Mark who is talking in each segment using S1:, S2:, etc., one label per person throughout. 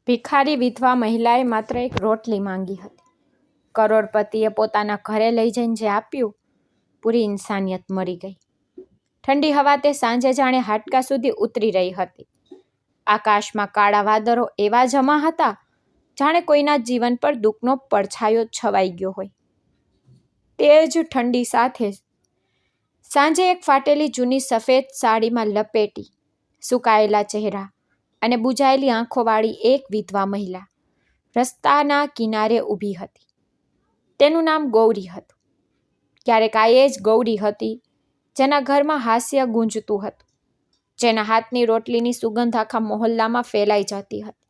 S1: ભિખારી વિધવા મહિલાએ માત્ર એક રોટલી માંગી હતી. કરોડપતિએ પોતાના ઘરે લઈ જઈને જે આપ્યું, પૂરી ઇન્સાનિયત મરી ગઈ. ઠંડી હવા તે સાંજે જાણે હાડકા સુધી ઉતરી રહી હતી. આકાશમાં કાળા વાદળો એવા જમા હતા, જાણે કોઈના જીવન પર દુઃખનો પડછાયો છવાઈ ગયો હોય. તે જ ઠંડી સાથે સાંજે એક ફાટેલી જૂની સફેદ સાડીમાં લપેટી, સુકાયેલા ચહેરા અને બુજાયેલી આંખોવાળી એક વિધવા મહિલા રસ્તાના કિનારે ઊભી હતી. તેનું નામ ગૌરી હતું. ક્યારેક આ એ જ ગૌરી હતી જેના ઘરમાં હાસ્ય ગુંજતું હતું, જેના હાથની રોટલીની સુગંધ આખા મોહલ્લામાં ફેલાઈ જતી હતી.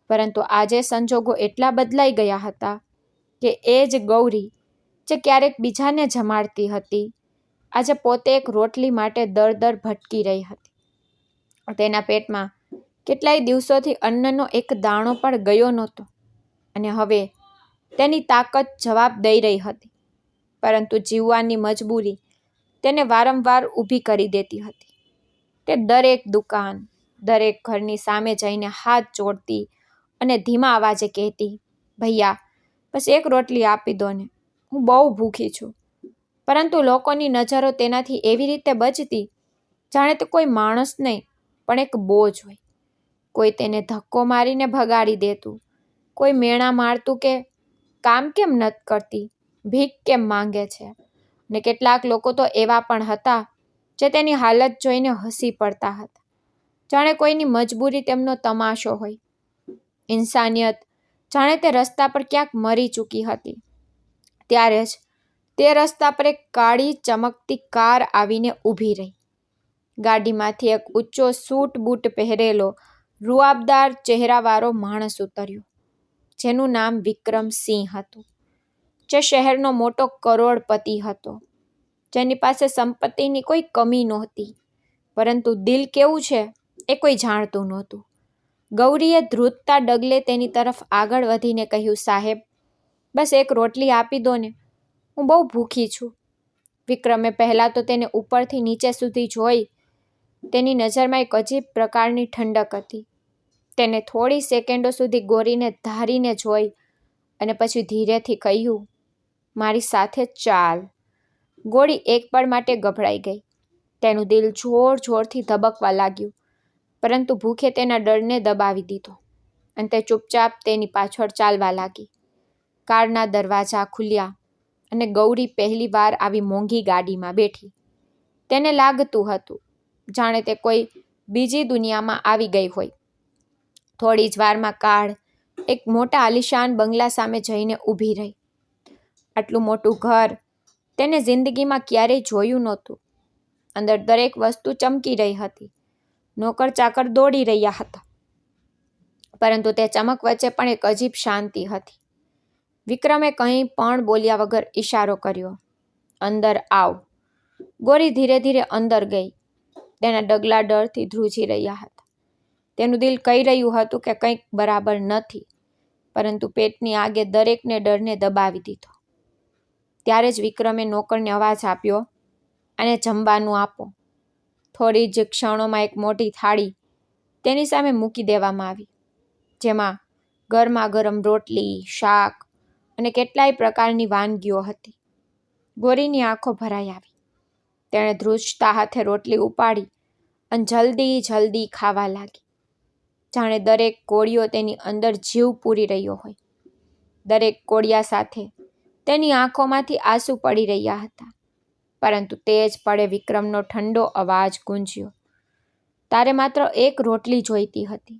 S1: પરંતુ આજે સંજોગો એટલા બદલાઈ ગયા હતા કે એ જ ગૌરી જે ક્યારેક બીજાને જમાડતી હતી, આજે પોતે એક રોટલી માટે દર ભટકી રહી હતી. તેના પેટમાં કેટલાય દિવસોથી અન્નનો એક દાણો પણ ગયો નહોતો અને હવે તેની તાકાત જવાબ દઈ રહી હતી. પરંતુ જીવવાની મજબૂરી તેને વારંવાર ઊભી કરી દેતી હતી. તે દરેક દુકાન, દરેક ઘરની સામે જઈને હાથ જોડતી અને ધીમા અવાજે કહેતી, ભૈયા બસ એક રોટલી આપી દો ને, હું બહુ ભૂખી છું. પરંતુ લોકોની નજરો તેનાથી એવી રીતે બચતી જાણે તે કોઈ માણસ નહીં પણ એક બોજ હોય. કોઈ તેને ધક્કો મારીને ભગાડી દેતું, કોઈ મેણા મારતું કે કામ કેમ નથી કરતી, ભીખ કેમ માંગે છે. ને કેટલાક લોકો તો એવા પણ હતા જે તેની હાલત જોઈને હસી પડતા હતા, જાણે કોઈની મજબૂરી તેમનો તમાશો હોય. ઇન્સાનિયત જાણે તે રસ્તા પર ક્યાંક મરી ચૂકી હતી. ત્યારે જ તે રસ્તા પર એક કાળી ચમકતી કાર આવીને ઊભી રહી. ગાડીમાંથી એક ઊંચો સૂટ બૂટ પહેરેલો રૂઆબદાર ચહેરાવાળો માણસ ઉતર્યો, જેનું નામ વિક્રમસિંહ હતું, જે શહેરનો મોટો કરોડપતિ હતો, જેની પાસે સંપત્તિની કોઈ કમી નહોતી. પરંતુ દિલ કેવું છે એ કોઈ જાણતું નહોતું. ગૌરીએ ધ્રુજતા ડગલે તેની તરફ આગળ વધીને કહ્યું, સાહેબ બસ એક રોટલી આપી દો ને, હું બહુ ભૂખી છું. વિક્રમે પહેલાં તો તેને ઉપરથી નીચે સુધી જોઈ. તેની નજરમાં એક અજીબ પ્રકારની ઠંડક હતી. તેને થોડી સેકન્ડો સુધી ગૌરીને ધારીને જોઈ અને પછી ધીરેથી કહ્યું, મારી સાથે ચાલ. ગૌરી એક પળ માટે ગભરાઈ ગઈ. તેનું દિલ જોરથી ધબકવા લાગ્યું, પરંતુ ભૂખે તેના ડરને દબાવી દીધો અને તે ચૂપચાપ તેની પાછળ ચાલવા લાગી. કારના દરવાજા ખુલ્યા અને ગૌરી પહેલી વાર આવી મોંઘી ગાડીમાં બેઠી. તેને લાગતું હતું જાણે તે કોઈ બીજી દુનિયામાં આવી ગઈ હોય. થોડી જ વારમાં કાર એક મોટા આલિશાન બંગલા સામે જઈને ઊભી રહી. આટલું મોટું ઘર તેને જિંદગીમાં ક્યારેય જોયું નહોતું. અંદર દરેક વસ્તુ ચમકી રહી હતી. નોકર ચાકર દોડી રહ્યા હતા, પરંતુ તે ચમક વચ્ચે પણ એક અજીબ શાંતિ હતી. વિક્રમે કંઈ પણ બોલ્યા વગર ઈશારો કર્યો, અંદર આવ. ગૌરી ધીરે ધીરે અંદર ગઈ. તેના ડગલા ડરથી ધ્રુજી રહ્યા હતા. તેનું દિલ કહી રહ્યું હતું કે કંઈક બરાબર નથી, પરંતુ પેટની આગે દરેકને ડરને દબાવી દીધો. ત્યારે જ વિક્રમે નોકરને અવાજ આપ્યો, અને જમવાનું આપો. થોડી જ ક્ષણોમાં એક મોટી થાળી તેની સામે મૂકી દેવામાં આવી, જેમાં ગરમા ગરમ રોટલી, શાક અને કેટલાય પ્રકારની વાનગીઓ હતી. ગૌરીની આંખો ભરાઈ આવી. તેણે ધ્રુજતા હાથે રોટલી ઉપાડી અને જલ્દી ખાવા લાગી, જાણે દરેક કોળિયો તેની અંદર જીવ પૂરી રહ્યો હોય. દરેક કોળિયા સાથે તેની આંખોમાંથી આંસુ પડી રહ્યા હતા. પરંતુ તે જ પળે વિક્રમનો ઠંડો અવાજ ગુંજ્યો, તારે માત્ર એક રોટલી જોઈતી હતી.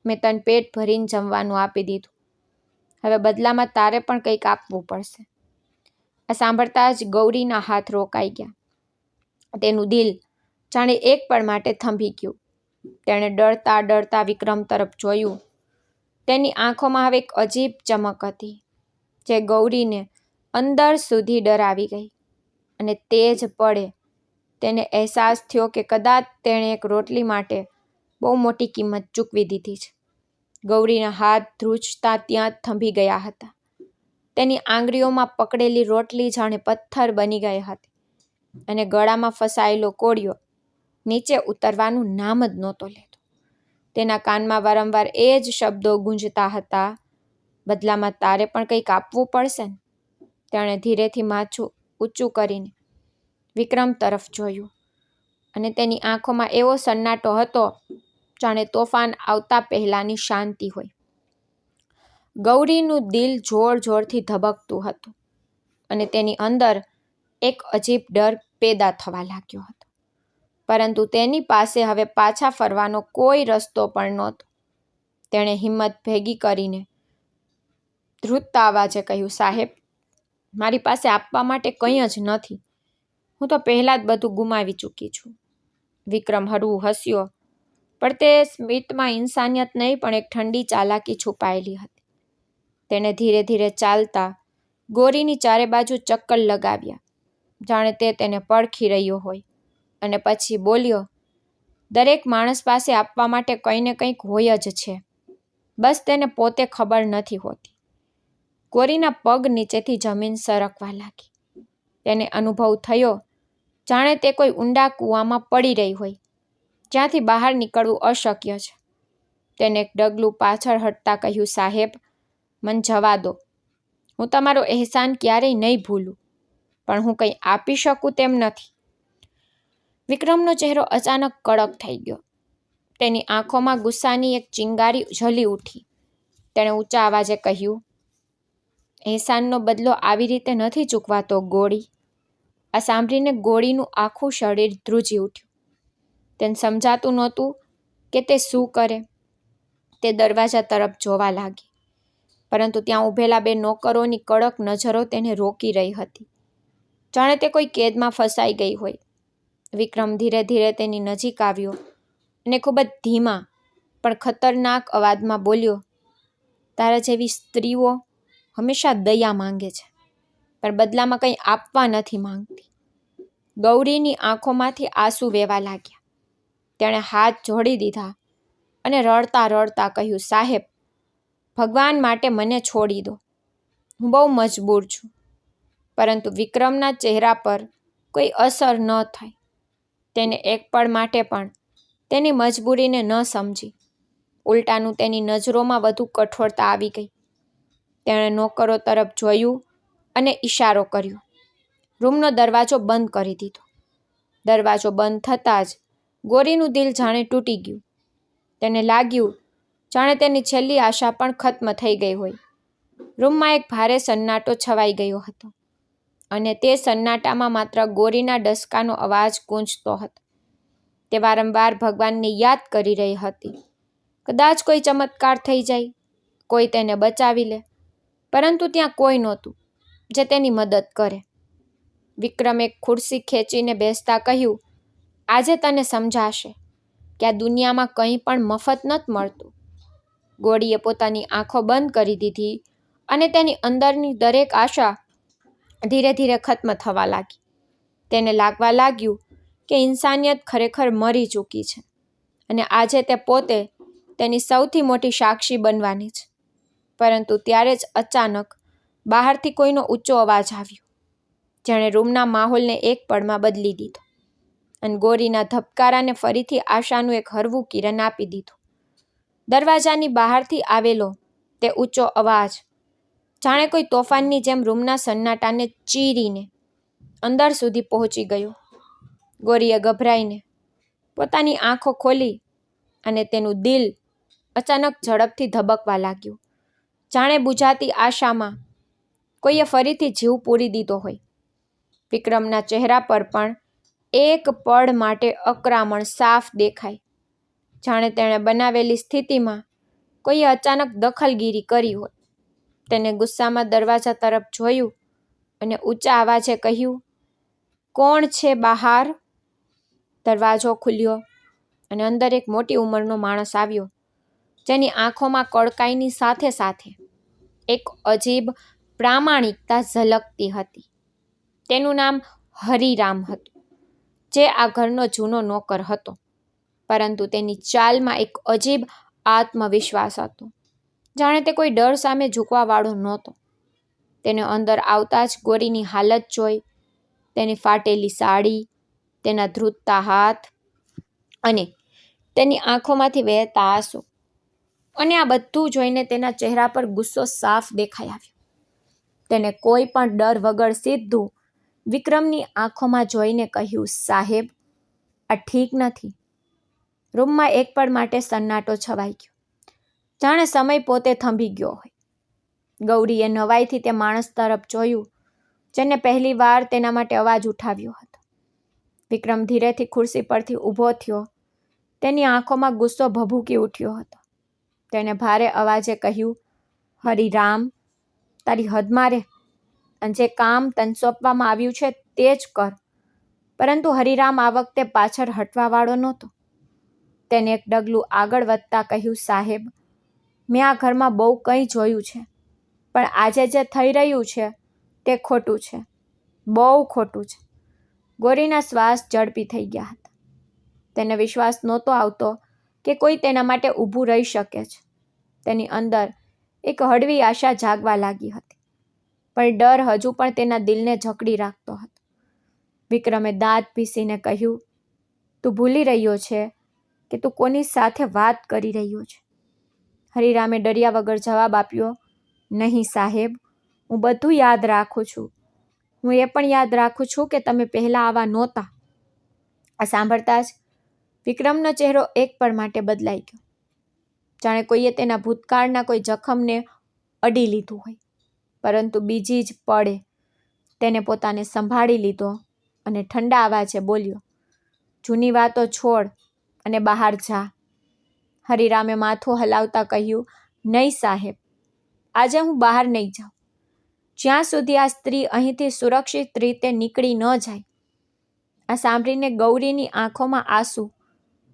S1: મેં તને પેટ ભરીને જમવાનું આપી દીધું. હવે બદલામાં તારે પણ કંઈક આપવું પડશે. આ સાંભળતા જ ગૌરીના હાથ રોકાઈ ગયા. તેનું દિલ જાણે એક પળ માટે થંભી ગયું. તેણે ડરતા વિક્રમ તરફ જોયું. તેની આંખોમાં હવે એક અજીબ ચમક હતી, જે ગૌરીને અંદર સુધી ડરાવી ગઈ. અને તે જ પળે તેને અહેસાસ થયો કે કદાચ તેણે એક રોટલી માટે બહુ મોટી કિંમત ચૂકવી દીધી છે. ગૌરીના હાથ ધ્રુજતા ત્યાં જ થંભી ગયા હતા. તેની આંગળીઓમાં પકડેલી રોટલી જાણે પથ્થર બની ગઈ હતી અને ગળામાં ફસાયેલો કોળિયો નીચે ઉતરવાનું નામ જ નહોતો લેતો. તેના કાનમાં વારંવાર એ જ શબ્દો ગુંજતા હતા, બદલામાં તારે પણ કંઈક આપવું પડશે ને. તેણે ધીરેથી માથું ઊંચું કરીને વિક્રમ તરફ જોયું અને તેની આંખોમાં એવો સન્નાટો હતો જાણે તોફાન આવતા પહેલાંની શાંતિ હોય. ગૌરીનું દિલ જોર જોરથી ધબકતું હતું અને તેની અંદર એક અજીબ ડર પેદા થવા લાગ્યો હતો. પરંતુ તેની પાસે હવે પાછા ફરવાનો કોઈ રસ્તો પણ નહોતો. તેણે હિંમત ભેગી કરીને ધ્રુજતા અવાજે કહ્યું, સાહેબ, મારી પાસે આપવા માટે કંઈ જ નથી. હું તો પહેલાં જ બધું ગુમાવી ચૂકી છું. વિક્રમ હળવું હસ્યો, પણ તે સ્મિતમાં ઇન્સાનિયત નહીં પણ એક ઠંડી ચાલાકી છુપાયેલી હતી. તેણે ધીરે ધીરે ચાલતા ગોરીની ચારે બાજુ ચક્કર લગાવ્યા, જાણે તે તેને પડખી રહ્યો હોય, અને પછી બોલ્યો, દરેક માણસ પાસે આપવા માટે કંઈ ને કંઈક હોય જ છે, બસ તેને પોતે ખબર નથી હોતી. ગોરીના પગ નીચેથી જમીન સરકવા લાગી. તેને અનુભવ થયો જાણે તે કોઈ ઊંડા કૂવામાં પડી રહી હોય, જ્યાંથી બહાર નીકળવું અશક્ય છે. તેને એક ડગલું પાછળ હટતા કહ્યું, સાહેબ, મને જવા દો. હું તમારો અહેસાન ક્યારેય નહીં ભૂલું, પણ હું કંઈ આપી શકું તેમ નથી. વિક્રમનો ચહેરો અચાનક કડક થઈ ગયો. તેની આંખોમાં ગુસ્સાની એક ચિંગારી ઝલી ઉઠી. તેણે ઊંચા અવાજે કહ્યું, અહેસાનનો બદલો આવી રીતે નથી ચૂકવાતો, ગોળી. આ સાંભળીને ગોળીનું આખું શરીર ધ્રુજી ઉઠ્યું. તેને સમજાતું નહોતું કે તે શું કરે. તે દરવાજા તરફ જોવા લાગી, પરંતુ ત્યાં ઊભેલા બે નોકરોની કડક નજરો તેને રોકી રહી હતી, જાણે તે કોઈ કેદમાં ફસાઈ ગઈ હોય. વિક્રમ ધીરે ધીરે તેની નજીક આવ્યો અને ખૂબ જ ધીમા પણ ખતરનાક અવાજમાં બોલ્યો, તારા જેવી સ્ત્રીઓ હંમેશા દયા માંગે છે, પણ બદલામાં કંઈ આપવા નથી માંગતી. ગૌરીની આંખોમાંથી આંસુ વહેવા લાગ્યા. તેણે હાથ જોડી દીધા અને રડતા રડતા કહ્યું, સાહેબ, ભગવાન માટે મને છોડી દો. હું બહુ મજબૂર છું. પરંતુ વિક્રમના ચહેરા પર કોઈ અસર ન થઈ. તેને એક પળ માટે પણ તેની મજબૂરીને ન સમજી. ઉલટાનું તેની નજરોમાં વધુ કઠોરતા આવી ગઈ. તેણે નોકરો તરફ જોયું અને ઈશારો કર્યો. રૂમનો દરવાજો બંધ કરી દીધો. દરવાજો બંધ થતાં જ ગોરીનું દિલ જાણે તૂટી ગયું. તેને લાગ્યું જાણે તેની છેલ્લી આશા પણ ખત્મ થઈ ગઈ હોય. રૂમમાં એક ભારે સન્નાટો છવાઈ ગયો હતો અને તે સન્નાટામાં માત્ર ગોરીના ડસકાનો અવાજ ગૂંજતો હતો. તે વારંવાર ભગવાનને યાદ કરી રહી હતી. કદાચ કોઈ ચમત્કાર થઈ જાય, કોઈ તેને બચાવી લે, પરંતુ ત્યાં કોઈ નહોતું જે તેની મદદ કરે. વિક્રમે એક ખુરશી ખેંચીને બેસતા કહ્યું, આજે તને સમજાશે કે આ દુનિયામાં કંઈ પણ મફત નથી મળતું. ગોળીએ પોતાની આંખો બંધ કરી દીધી અને તેની અંદરની દરેક આશા ધીરે ધીરે ખત્મ થવા લાગી. તેને લાગવા લાગ્યું કે ઇન્સાનિયત ખરેખર મરી ચૂકી છે અને આજે તે પોતે તેની સૌથી મોટી સાક્ષી બનવાની છે. પરંતુ ત્યારે જ અચાનક બહારથી કોઈનો ઊંચો અવાજ આવ્યો, જેણે રૂમના માહોલને એક પળમાં બદલી દીધો અને ગોરીના ધબકારાને ફરીથી આશાનું એક હળવું કિરણ આપી દીધું. દરવાજાની બહારથી આવેલો તે ઊંચો અવાજ જાણે કોઈ તોફાનની જેમ રૂમના સન્નાટાને ચીરીને અંદર સુધી પહોંચી ગયો. ગોરીએ ગભરાઈને પોતાની આંખો ખોલી અને તેનું દિલ અચાનક ઝડપથી ધબકવા લાગ્યું, જાણે બુઝાતી આશામાં કોઈએ ફરીથી જીવ પૂરી દીધો હોય. વિક્રમના ચહેરા પર પણ એક પળ માટે અકરામણ સાફ દેખાય, જાણે તેણે બનાવેલી સ્થિતિમાં કોઈએ અચાનક દખલગીરી કરી હોય. તેને ગુસ્સામાં દરવાજા તરફ જોયું અને ઊંચા અવાજે કહ્યું, કોણ છે બહાર? દરવાજો ખુલ્યો અને અંદર એક મોટી ઉંમરનો માણસ આવ્યો, જેની આંખોમાં કડકાઈની સાથે સાથે એક અજીબ પ્રામાણિકતા ઝલકતી હતી. તેનું નામ હરિરામ હતું, જે આ ઘરનો જૂનો નોકર હતો, પરંતુ તેની ચાલમાં એક અજીબ આત્મવિશ્વાસ હતો, જાણે તે કોઈ ડર સામે ઝૂકવાવાળો નહોતો. તેને અંદર આવતા જ ગોરીની હાલત જોઈ, તેની ફાટેલી સાડી, તેના ધ્રુજતા હાથ અને તેની આંખોમાંથી વહેતા આંસુ, અને આ બધું જોઈને તેના ચહેરા પર ગુસ્સો સાફ દેખાઈ આવ્યો. તેને કોઈ પણ ડર વગર સીધું વિક્રમની આંખોમાં જોઈને કહ્યું, સાહેબ, આ ઠીક નથી. રૂમમાં એક પળ માટે સન્નાટો છવાઈ ગયો, જાણે સમય પોતે થંભી ગયો હોય. ગૌરીએ નવાઈથી તે માણસ તરફ જોયું જેને પહેલી વાર તેના માટે અવાજ ઉઠાવ્યો હતો. વિક્રમ ધીરેથી ખુરશી પરથી ઊભો થયો. તેની આંખોમાં ગુસ્સો ભભૂકી ઉઠ્યો હતો. તેણે ભારે અવાજે કહ્યું, હરિરામ, તારી હદમાં રહે, અને જે કામ તને સોંપવામાં આવ્યું છે તે જ કર. પરંતુ હરિરામ આ વખતે પાછળ હટવાવાળો નહોતો. તેને એક ડગલું આગળ વધતા કહ્યું, સાહેબ, મેં આ ઘરમાં બહુ કંઈ જોયું છે, પણ આજે જે થઈ રહ્યું છે તે ખોટું છે, બહુ ખોટું છે. ગૌરીના શ્વાસ ઝડપી થઈ ગયા હતા. તેને વિશ્વાસ નહોતો આવતો કે કોઈ તેના માટે ઊભું રહી શકે છે. તેની અંદર એક હળવી આશા જાગવા લાગી હતી, પણ ડર હજુ પણ તેના દિલને જકડી રાખતો હતો. વિક્રમે દાંત પીસીને કહ્યું, તું ભૂલી રહ્યો છે કે તું કોની સાથે વાત કરી રહ્યો છે? હરિરામે ડર્યા વગર જવાબ આપ્યો, નહીં સાહેબ, હું બધું યાદ રાખું છું. હું એ પણ યાદ રાખું છું કે તમે પહેલાં આવા નહોતા. આ સાંભળતા જ વિક્રમનો ચહેરો એક પળ માટે બદલાઈ ગયો, જાણે કોઈએ તેના ભૂતકાળના કોઈ જખમને અડી લીધું હોય. પરંતુ બીજી જ પળે તેને પોતાને સંભાળી લીધો અને ઠંડા અવાજે બોલ્યો, જૂની વાતો છોડ અને બહાર જા. હરિરામે માથું હલાવતા કહ્યું, નહીં સાહેબ, આજે હું બહાર નહીં જાઉં, જ્યાં સુધી આ સ્ત્રી અહીંથી સુરક્ષિત રીતે નીકળી ન જાય. આ સાંભળીને ગૌરીની આંખોમાં આંસુ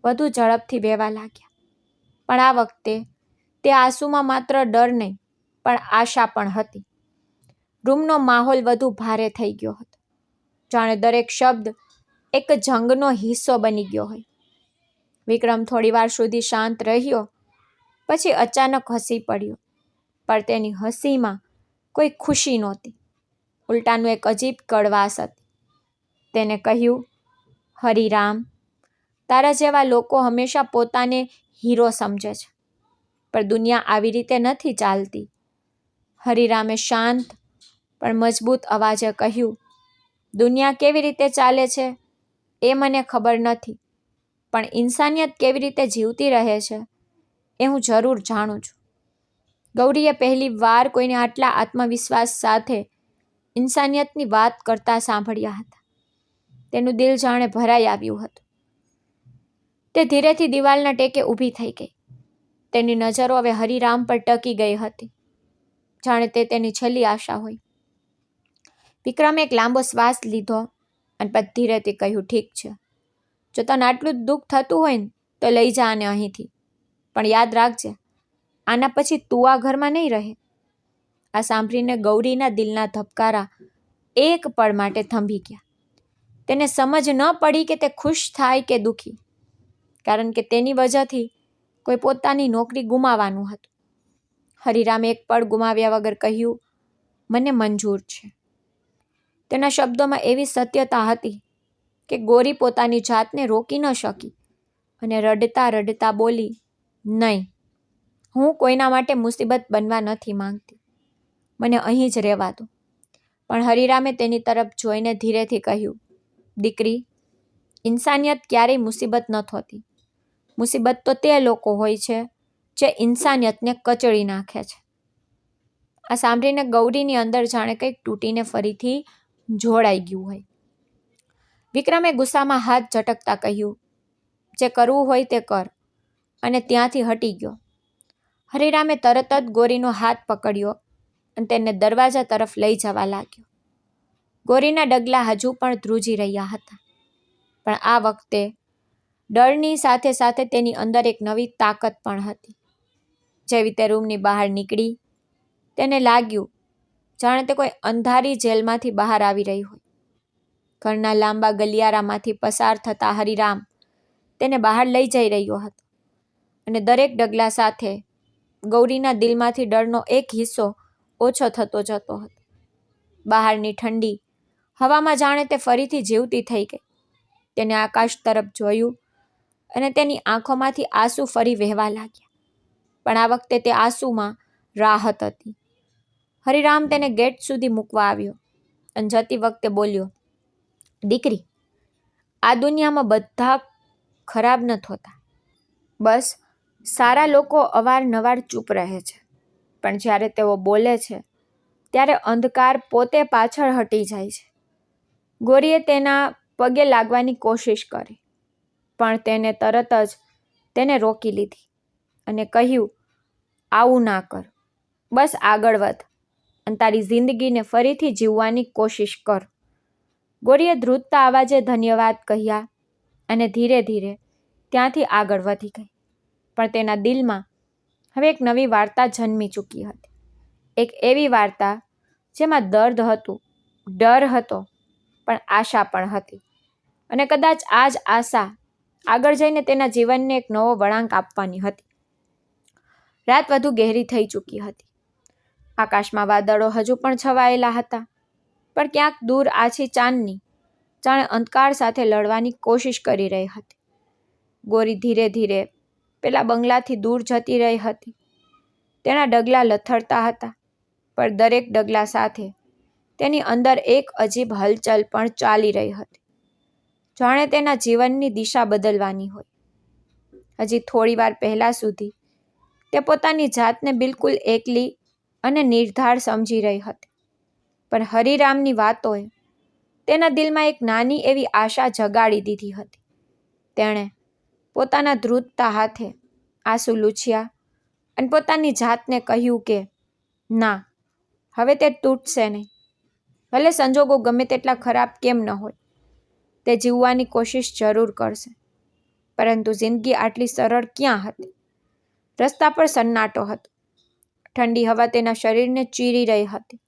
S1: વધુ ઝડપથી વહેવા લાગ્યા. પણ આ વખતે તે આંસુમાં માત્ર ડર નહીં, પણ આશા પણ હતી. રૂમનો માહોલ વધુ ભારે થઈ ગયો હતો, જાણે દરેક શબ્દ એક જંગનો હિસ્સો બની ગયો હોય. વિક્રમ થોડીવાર સુધી શાંત રહ્યો, પછી અચાનક હસી પડ્યો. પણ તેની હસીમાં કોઈ ખુશી નહોતી, ઉલટાનું એક અજીબ કડવાશ હતી. તેને કહ્યું, હરિરામ, તારા જેવા લોકો હંમેશા પોતાને હીરો સમજે છે, પણ દુનિયા આવી રીતે નથી ચાલતી. હરિરામે શાંત પણ મજબૂત અવાજે કહ્યું, દુનિયા કેવી રીતે ચાલે છે એ મને ખબર નથી, પણ ઇન્સાનિયત કેવી રીતે જીવતી રહે છે એ હું જરૂર જાણું છું. ગૌરીએ પહેલી વાર કોઈને આટલા આત્મવિશ્વાસ સાથે ઇન્સાનિયતની વાત કરતા સાંભળ્યા હતા. તેનું દિલ જાણે ભરાઈ આવ્યું હતું. તે ધીરેથી દિવાલના ટેકે ઊભી થઈ ગઈ. તેની નજરો હવે હરિરામ પર ટકી ગઈ હતી, જાણે તે તેની છેલ્લી આશા હોય. વિક્રમે એક લાંબો શ્વાસ લીધો અને પછી ધીરેથી કહ્યું, ઠીક છે, જો તને આટલું જ દુઃખ થતું હોય ને તો લઈ જા આને અહીંથી, પણ યાદ રાખજે, આના પછી તું આ ઘરમાં નહીં રહે. આ સાંભળીને ગૌરીના દિલના ધબકારા એક પળ માટે થંભી ગયા. તેને સમજ ન પડી કે તે ખુશ થાય કે દુઃખી, કારણ કે તેની વજહથી કોઈ પોતાની નોકરી ગુમાવવાનું હતું. હરિરામે એક પળ ગુમાવ્યા વગર કહ્યું, મને મંજૂર છે. તેના શબ્દોમાં એવી સત્યતા હતી કે ગૌરી પોતાની જાતને રોકી ન શકી અને રડતા રડતા બોલી, નહીં, હું કોઈના માટે મુસીબત બનવા નથી માંગતી, મને અહીં જ રહેવા દો. પણ હરિરામે તેની તરફ જોઈને ધીરેથી કહ્યું, દીકરી, ઇન્સાનિયત ક્યારેય મુસીબત ન થતી. મુસીબત તો તે લોકો હોય છે જે ઇન્સાનિયતને કચડી નાખે છે. આ સાંભળીને ગૌરીની અંદર જાણે કંઈક તૂટીને ફરીથી જોડાઈ ગયું હોય. વિક્રમે ગુસ્સામાં હાથ ઝટકતા કહ્યું, જે કરવું હોય તે કર, અને ત્યાંથી હટી ગયો. હરિરામે તરત જ ગૌરીનો હાથ પકડ્યો અને તેને દરવાજા તરફ લઈ જવા લાગ્યો. ગૌરીના ડગલા હજુ પણ ધ્રુજી રહ્યા હતા, પણ આ વખતે ડરની સાથે સાથે તેની અંદર એક નવી તાકાત પણ હતી. જેવી તે રૂમની બહાર નીકળી, તેને લાગ્યું જાણે તે કોઈ અંધારી જેલમાંથી બહાર આવી રહી હોય. ઘરના લાંબા ગલિયારામાંથી પસાર થતા હરિરામ તેને બહાર લઈ જઈ રહ્યો હતો, અને દરેક ડગલા સાથે ગૌરીના દિલમાંથી ડરનો એક હિસ્સો ઓછો થતો જતો હતો. બહારની ઠંડી હવામાં જાણે તે ફરીથી જીવતી થઈ ગઈ. તેને આકાશ તરફ જોયું અને તેની આંખોમાંથી આંસુ ફરી વહેવા લાગ્યા. પણ આ વખતે તે આંસુમાં રાહત હતી. હરિરામ તેને ગેટ સુધી મૂકવા આવ્યો અને જતી વખતે બોલ્યો, દીકરી, આ દુનિયામાં બધા ખરાબ નથી હોતા. બસ સારા લોકો અવારનવાર ચૂપ રહે છે, પણ જ્યારે તેઓ બોલે છે ત્યારે અંધકાર પોતે પાછળ હટી જાય છે. ગોરીએ તેના પગે લાગવાની કોશિશ કરી, પણ તેને તરત જ તેને રોકી લીધી અને કહ્યું, આવું ના કર. બસ આગળ વધ અને તારી જિંદગીને ફરીથી જીવવાની કોશિશ કર. ગોરીએ ધ્રુજતા અવાજે ધન્યવાદ કહ્યા અને ધીરે ધીરે ત્યાંથી આગળ વધી ગઈ. પણ તેના દિલમાં હવે એક નવી વાર્તા જન્મી ચૂકી હતી. એક એવી વાર્તા જેમાં દર્દ હતું, ડર હતો, પણ આશા પણ હતી. અને કદાચ આ જ આશા આગળ જઈને તેના જીવનને એક નવો વળાંક આપવાની હતી. રાત વધુ ગહેરી થઈ ચૂકી હતી. આકાશમાં વાદળો હજુ પણ છવાયેલા હતા, પણ ક્યાંક દૂર આછી ચાંદની જાણે અંધકાર સાથે લડવાની કોશિશ કરી રહી હતી. ગોરી ધીરે ધીરે પેલા બંગલાથી દૂર જતી રહી હતી. તેના ડગલા લથડતા હતા, પણ દરેક ડગલા સાથે તેની અંદર એક અજીબ હલચલ પણ ચાલી રહી હતી, જાણે તેના જીવનની દિશા બદલવાની હોય. હજી થોડી વાર પહેલા સુધી તે પોતાની જાતને બિલકુલ એકલી અને નિર્ધાર સમજી રહી હતી, પણ હરિરામની વાતોએ તેના દિલમાં એક નાની એવી આશા જગાડી દીધી હતી. તેણે પોતાના ધ્રુજતા હાથે આંસુ લૂછ્યા અને પોતાની જાતને કહ્યું કે ના, હવે તે તૂટશે નહીં. ભલે સંજોગો ગમે તેટલા ખરાબ કેમ ન હોય, તે જીવવાની કોશિશ જરૂર કરશે. પરંતુ જિંદગી આટલી સરળ ક્યાં હતી? રસ્તા પર સન્નાટો હતો. ઠંડી હવા તેના શરીરને ચીરી રહી હતી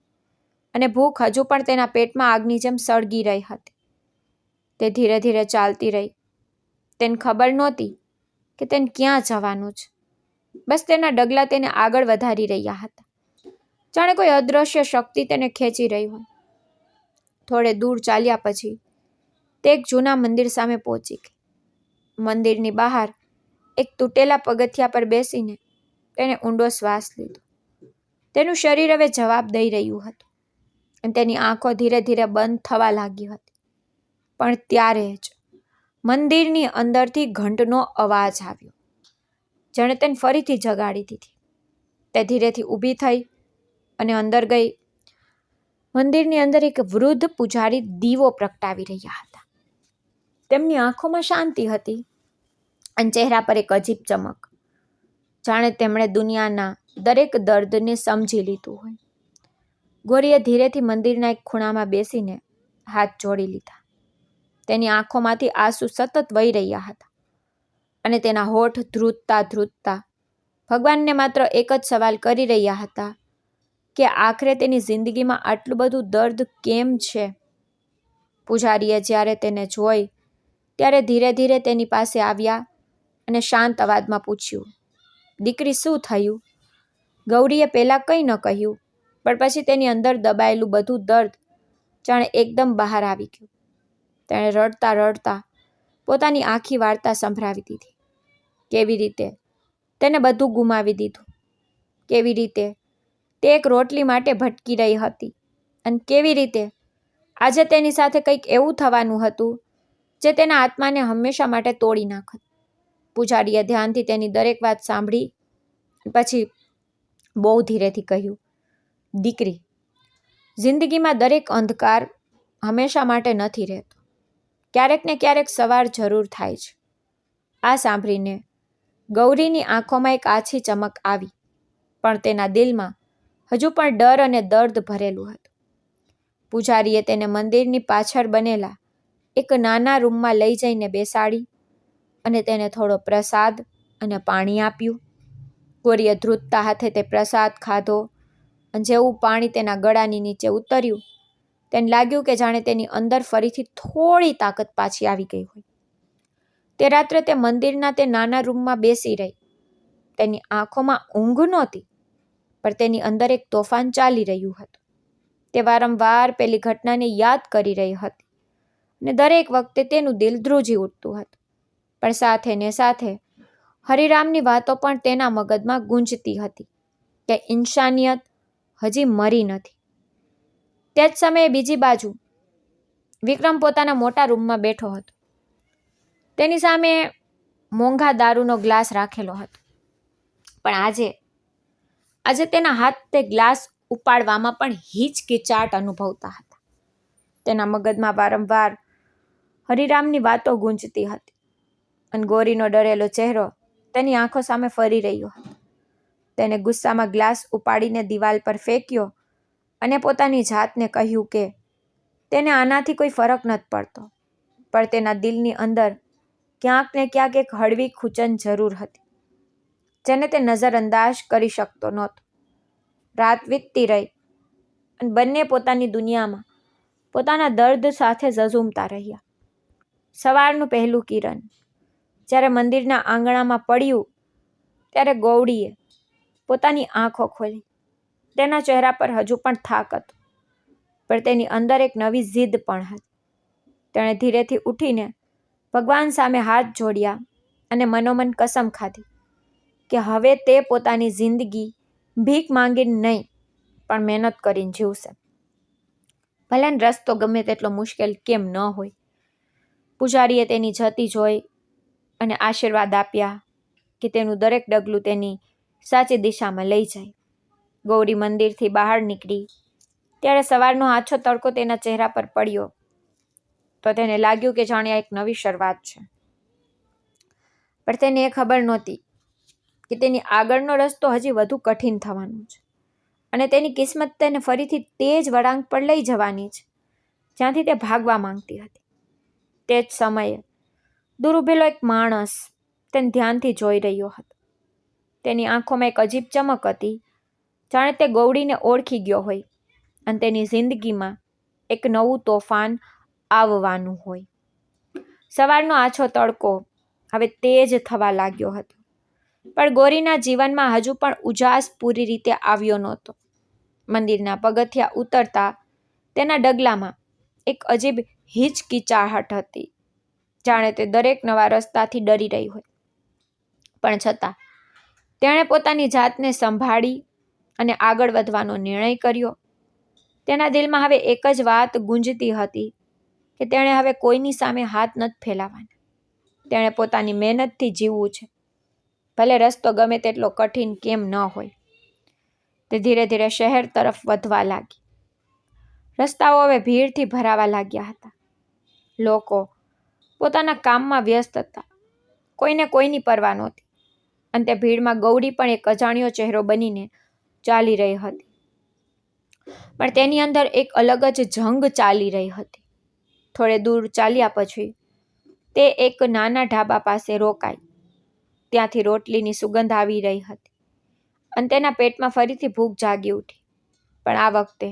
S1: અને ભૂખ હજુ પણ તેના પેટમાં આગની જેમ સળગી રહી હતી. તે ધીરે ધીરે ચાલતી રહી. તેને ખબર નહોતી કે તેને ક્યાં જવાનું છે. બસ તેના ડગલા તેને આગળ વધારી રહ્યા હતા, જાણે કોઈ અદૃશ્ય શક્તિ તેને ખેંચી રહી હોય. થોડે દૂર ચાલ્યા પછી તે એક જૂના મંદિર સામે પહોંચી ગઈ. મંદિરની બહાર એક તૂટેલા પગથિયા પર બેસીને તેણે ઊંડો શ્વાસ લીધો. તેનું શરીર હવે જવાબ દઈ રહ્યું હતું અને તેની આંખો ધીરે ધીરે બંધ થવા લાગી હતી. પણ ત્યારે જ મંદિરની અંદરથી ઘંટનો અવાજ આવ્યો, જેણે તેને ફરીથી જગાડી દીધી. તે ધીરેથી ઊભી થઈ અને અંદર ગઈ. મંદિરની અંદર એક વૃદ્ધ પૂજારી દીવો પ્રગટાવી રહ્યા હતા. તેમની આંખોમાં શાંતિ હતી અને ચહેરા પર એક અજીબ ચમક, જાણે તેમણે દુનિયાના દરેક દર્દને સમજી લીધું હોય. ગોરીએ ધીરેથી મંદિરના એક ખૂણામાં બેસીને હાથ જોડી લીધા. તેની આંખોમાંથી આંસુ સતત વહી રહ્યા હતા અને તેના હોઠ ધ્રુજતા ધ્રુજતા ભગવાનને માત્ર એક જ સવાલ કરી રહ્યા હતા કે આખરે તેની જિંદગીમાં આટલું બધું દર્દ કેમ છે? પૂજારીએ જ્યારે તેને જોઈ ત્યારે ધીરે ધીરે તેની પાસે આવ્યા અને શાંત અવાજમાં પૂછ્યું, દીકરી, શું થયું? ગૌરીએ પહેલાં કંઈ ન કહ્યું, પણ પછી તેની અંદર દબાયેલું બધું દર્દ જાણે એકદમ બહાર આવી ગયું. તેણે રડતા રડતા પોતાની આખી વાર્તા સંભળાવી દીધી. કેવી રીતે તેને બધું ગુમાવી દીધું, કેવી રીતે તે એક રોટલી માટે ભટકી રહી હતી અને કેવી રીતે આજે તેની સાથે કંઈક એવું થવાનું હતું જે તેના આત્માને હંમેશા માટે તોડી નાખત. પૂજારીએ ધ્યાનથી તેની દરેક વાત સાંભળી પછી બહુ ધીરેથી કહ્યું, દીકરી, જિંદગીમાં દરેક અંધકાર હંમેશા માટે નથી રહેતો. ક્યારેક ને ક્યારેક સવાર જરૂર થાય છે. આ સાંભળીને ગૌરીની આંખોમાં એક આછી ચમક આવી, પણ તેના દિલમાં હજુ પણ ડર અને દર્દ ભરેલું હતું. પૂજારીએ તેને મંદિરની પાછળ બનેલા એક નાના રૂમમાં લઈ જઈને બેસાડી અને તેને થોડો પ્રસાદ અને પાણી આપ્યું. ગોરીએ ધ્રુજતા હાથે તે પ્રસાદ ખાધો અને જેવું પાણી તેના ગળાની નીચે ઉતર્યું, તેને લાગ્યું કે જાણે તેની અંદર ફરીથી થોડી તાકાત પાછી આવી ગઈ હોય. તે રાત્રે તે મંદિરના તે નાના રૂમમાં બેસી રહી. તેની આંખોમાં ઊંઘ નહોતી, પણ તેની અંદર એક તોફાન ચાલી રહ્યું હતું. તે વારંવાર પેલી ઘટનાને યાદ કરી રહી હતી અને દરેક વખતે તેનું દિલ ધ્રુજી ઉઠતું હતું. પણ સાથે ને સાથે હરિરામની વાતો પણ તેના મગજમાં ગૂંજતી હતી કે ઇન્સાનિયત હજી મરી નથી. તે જ સમયે બીજી બાજુ વિક્રમ પોતાના મોટા રૂમમાં બેઠો હતો. તેની સામે મોંઘા દારૂનો ગ્લાસ રાખેલો હતો, પણ આજે તેના હાથ તે ગ્લાસ ઉપાડવામાં પણ હિચકિચાટ અનુભવતા હતા. તેના મગજમાં વારંવાર હરિરામની વાતો ગૂંજતી હતી અને ગોરીનો ડરેલો ચહેરો તેની આંખો સામે ફરી રહ્યો હતો. તેને ગુસ્સામાં ગ્લાસ ઉપાડીને દિવાલ પર ફેંક્યો અને પોતાની જાતને કહ્યું કે તેને આનાથી કોઈ ફરક નથી પડતો, પણ તેના દિલની અંદર ક્યાંક ને ક્યાંક એક હળવી ખૂંચન જરૂર હતી, જેને તે નજરઅંદાજ કરી શકતો નહોતો. રાત વીતતી રહી અને બંને પોતાની દુનિયામાં પોતાના દર્દ સાથે ઝઝૂમતા રહ્યા. સવારનું પહેલું કિરણ જ્યારે મંદિરના આંગણામાં પડ્યું ત્યારે ગૌડીએ પોતાની આંખો ખોલી. તેના ચહેરા પર હજુ પણ થાક હતો, પણ તેની અંદર એક નવી જીદ પણ હતી. તેણે ધીરેથી ઉઠીને ભગવાન સામે હાથ જોડ્યા અને મનોમન કસમ ખાધી કે હવે તે પોતાની જિંદગી ભીખ માંગીને નહીં, પણ મહેનત કરીને જીવશે. ભલે રસ્તો ગમે તેટલો મુશ્કેલ કેમ ન હોય. પૂજારીએ તેની જતી જોઈ અને આશીર્વાદ આપ્યા કે તેનું દરેક ડગલું તેની સાચી દિશામાં લઈ જાય. ગૌરી મંદિરથી બહાર નીકળી ત્યારે સવારનો આછો તડકો તેના ચહેરા પર પડ્યો તો તેને લાગ્યું કે જાણે એક નવી શરૂઆત છે. પણ તેને એ ખબર નહોતી કે તેની આગળનો રસ્તો હજી વધુ કઠિન થવાનો છે અને તેની કિસ્મત તેને ફરીથી તે જ વળાંક પર લઈ જવાની છે જ્યાંથી તે ભાગવા માંગતી હતી. તે જ સમયે દૂર ઉભેલો એક માણસ તેને ધ્યાનથી જોઈ રહ્યો હતો. તેની આંખોમાં એક અજીબ ચમક હતી, જાણે તે ગૌડીને ઓળખી ગયો હોય અને તેની જિંદગીમાં એક નવું તોફાન આવવાનું હોય. સવારનો આછો તડકો હવે તેજ થવા લાગ્યો હતો, પણ ગૌરીના જીવનમાં હજુ પણ ઉજાસ પૂરી રીતે આવ્યો નહોતો. મંદિરના પગથિયા ઉતરતા તેના ડગલામાં એક અજીબ હિચકિચાહટ હતી, જાણે તે દરેક નવા રસ્તાથી ડરી રહી હોય. પણ છતાં તેણે પોતાની જાતને સંભાળી અને આગળ વધવાનો નિર્ણય કર્યો. તેના દિલમાં હવે એક જ વાત ગુંજતી હતી કે તેણે હવે કોઈની સામે હાથ નથી ફેલાવાના. તેણે પોતાની મહેનતથી જીવવું છે, ભલે રસ્તો ગમે તેટલો કઠિન કેમ ન હોય. તે ધીરે ધીરે શહેર તરફ વધવા લાગી. રસ્તાઓ હવે ભીડથી ભરાવા લાગ્યા હતા. લોકો પોતાના કામમાં વ્યસ્ત હતા, કોઈને કોઈની પરવા નહોતી અને તે ભીડમાં ગૌડી પણ એક અજાણ્યો ચહેરો બનીને ચાલી રહી હતી. પણ તેની અંદર એક અલગ જ જંગ ચાલી રહી હતી. થોડે દૂર ચાલ્યા પછી તે એક નાના ઢાબા પાસે રોકાઈ. ત્યાંથી રોટલીની સુગંધ આવી રહી હતી અને તેના પેટમાં ફરીથી ભૂખ જાગી ઉઠી. પણ આ વખતે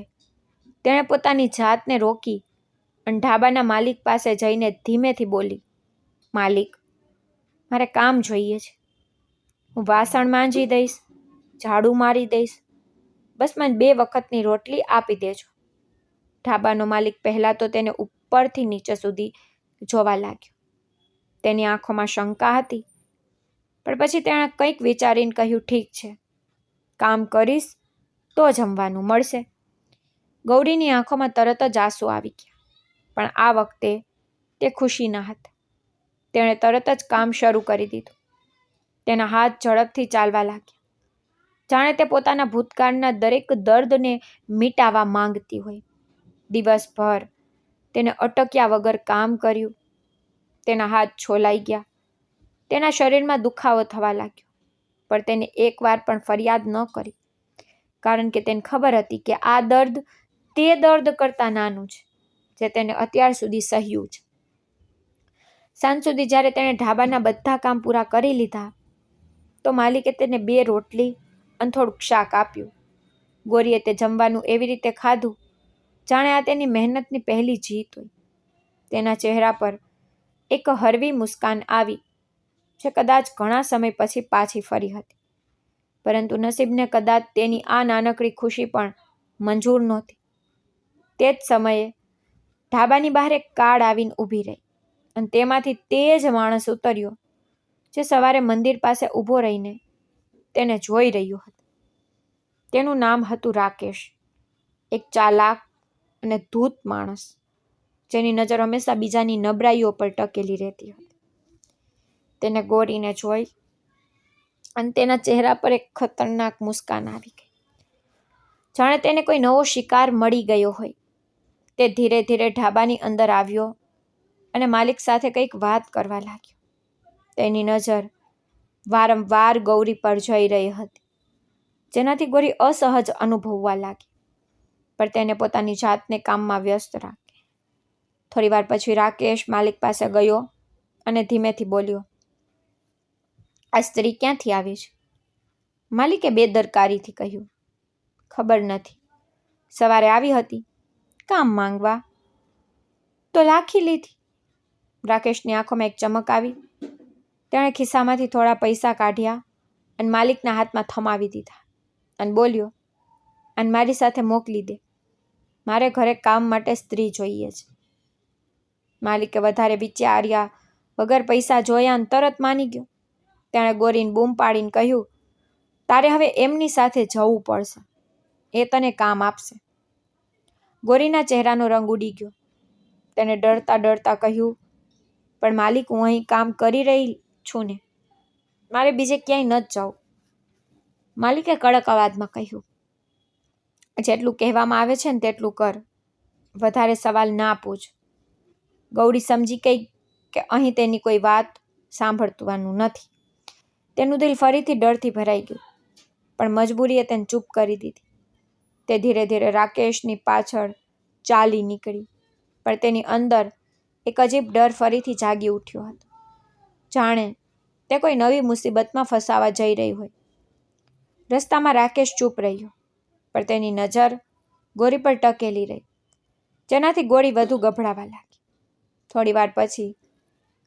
S1: તેણે પોતાની જાતને રોકી અને ઢાબાના માલિક પાસે જઈને ધીમેથી બોલી, "માલિક, મારે કામ જોઈએ છે. હું વાસણ માંજી દઈશ, ઝાડુ મારી દઈશ, બસ મને 2 વખતની રોટલી આપી દેજો." ઢાબાનો માલિક પહેલાં તો તેને ઉપરથી નીચે સુધી જોવા લાગ્યો. તેની આંખોમાં શંકા હતી, પણ પછી તેણે કંઈક વિચારીને કહ્યું, "ઠીક છે, કામ કરીશ તો જમવાનું મળશે." ગૌરીની આંખોમાં તરત જ આંસુ આવી ગયા, પણ આ વખતે તે ખુશીના હતા. તેણે તરત જ કામ શરૂ કરી દીધું. તેના હાથ ઝડપથી ચાલવા લાગ્યા, જાણે તે પોતાના ભૂતકાળના દરેક દર્દને મિટાવવા માંગતી હોય. દિવસભર તેને અટક્યા વગર કામ કર્યું. તેના હાથ છોલાઈ ગયા, તેના શરીરમાં દુખાવો થવા લાગ્યો, પણ તેને એકવાર પણ ફરિયાદ ન કરી, કારણ કે તેને ખબર હતી કે આ દર્દ તે દર્દ કરતાં નાનું છે જે તેને અત્યાર સુધી સહ્યું છે. સાંજ સુધી જ્યારે તેણે ઢાબાના બધા કામ પૂરા કરી લીધા તો માલિકે તેને 2 રોટલી અને થોડુંક શાક આપ્યું. ગૌરીએ તે જમવાનું એવી રીતે ખાધું જાણે આ તેની મહેનતની પહેલી જીત હોય. તેના ચહેરા પર એક હળવી મુસ્કાન આવી જે કદાચ ઘણા સમય પછી પાછી ફરી હતી, પરંતુ નસીબને કદાચ તેની આ નાનકડી ખુશી પણ મંજૂર નહોતી. તે જ સમયે ઢાબાની બહાર એક કાર આવીને ઊભી રહી. અને તેમાંથી તે જ માણસ ઉતર્યો જે સવારે મંદિર પાસે ઊભો રહીને તેને જોઈ રહ્યો હતો. તેનું નામ હતું રાકેશ, એક ચાલાક અને ધૂત માણસ જેની નજર હંમેશા બીજાની નબળાઈઓ પર ટકેલી રહેતી હતી. તેને ગોરીને જોઈ અને તેના ચહેરા પર એક ખતરનાક મુસ્કાન આવી ગઈ, જાણે તેને કોઈ નવો શિકાર મળી ગયો હોય. તે ધીરે ધીરે ઢાબાની અંદર આવ્યો અને માલિક સાથે કંઈક વાત કરવા લાગ્યો. તેની નજર વારંવાર ગૌરી પર જઈ રહી હતી, જેનાથી ગૌરી અસહજ અનુભવવા લાગી, પણ તેને પોતાની જાતને કામમાં વ્યસ્ત રાખી. થોડી વાર પછી રાકેશ માલિક પાસે ગયો અને ધીમેથી બોલ્યો, આ સ્ત્રી ક્યાંથી આવી છે? માલિકે બેદરકારીથી કહ્યું, ખબર નથી. સવારે આવી હતી કામ માંગવા, તો લાખી લીધી. રાકેશની આંખોમાં એક ચમક આવી. તેણે ખિસ્સામાંથી થોડા પૈસા કાઢ્યા અને માલિકના હાથમાં થમાવી દીધા અને બોલ્યો, અને મારી સાથે મોકલી દે. મારે ઘરે કામ માટે સ્ત્રી જોઈએ છે. માલિકે વધારે વિચાર્યા વગર પૈસા જોયા અને તરત માની ગયો. તેણે ગોરીને બૂમ પાડીને કહ્યું, તારે હવે એમની સાથે જવું પડશે, એ તને કામ આપશે. ગોરીના ચહેરાનો રંગ ઉડી ગયો. તેને ડરતા ડરતા કહ્યું, પણ માલિક, હું અહીં કામ કરી રહી છું ને, મારે બીજે ક્યાંય ન જવું. માલિકે કડક અવાજમાં કહ્યું, જેટલું કહેવામાં આવે છે ને તેટલું કર, વધારે સવાલ ના પૂછ. ગૌરી સમજી ગઈ કે અહીં તેની કોઈ વાત સાંભળવાનું નથી. તેનું દિલ ફરીથી ડરથી ભરાઈ ગયું, પણ મજબૂરીએ તેને ચૂપ કરી દીધી. તે ધીરે ધીરે રાકેશની પાછળ ચાલી નીકળી, પણ તેની અંદર એક અજીબ ડર ફરીથી જાગી ઉઠ્યો હતો, જાણે તે કોઈ નવી મુસીબતમાં ફસાવા જઈ રહી હોય. રસ્તામાં રાકેશ ચૂપ રહ્યો, પણ તેની નજર ગોરી પર ટકેલી રહી, જેનાથી ગોરી વધુ ગભરાવા લાગી. થોડી વાર પછી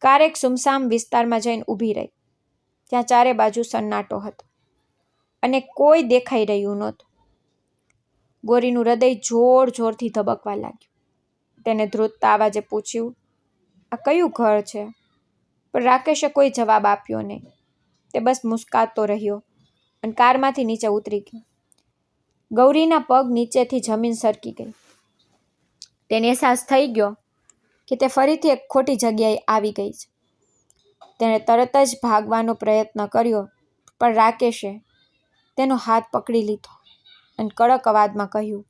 S1: કાર એક સુમસામ વિસ્તારમાં જઈને ઊભી રહી, ત્યાં ચારે બાજુ સન્નાટો હતો અને કોઈ દેખાઈ રહ્યું નહોતું. ગોરીનું હૃદય જોર જોરથી ધબકવા લાગ્યું. તેને ધ્રુજતા અવાજે પૂછ્યું, આ કયું ઘર છે? પણ રાકેશે કોઈ જવાબ આપ્યો નહીં. તે બસ મુસ્કાતો રહ્યો અને કારમાંથી નીચે ઉતરી ગયો. ગૌરીના પગ નીચેથી જમીન સરકી ગઈ. તેને અહેસાસ થઈ ગયો કે તે ફરીથી એક ખોટી જગ્યાએ આવી ગઈ છે. તેણે તરત જ ભાગવાનો પ્રયત્ન કર્યો, પણ રાકેશે તેનો હાથ પકડી લીધો અને કડક અવાજમાં કહ્યું,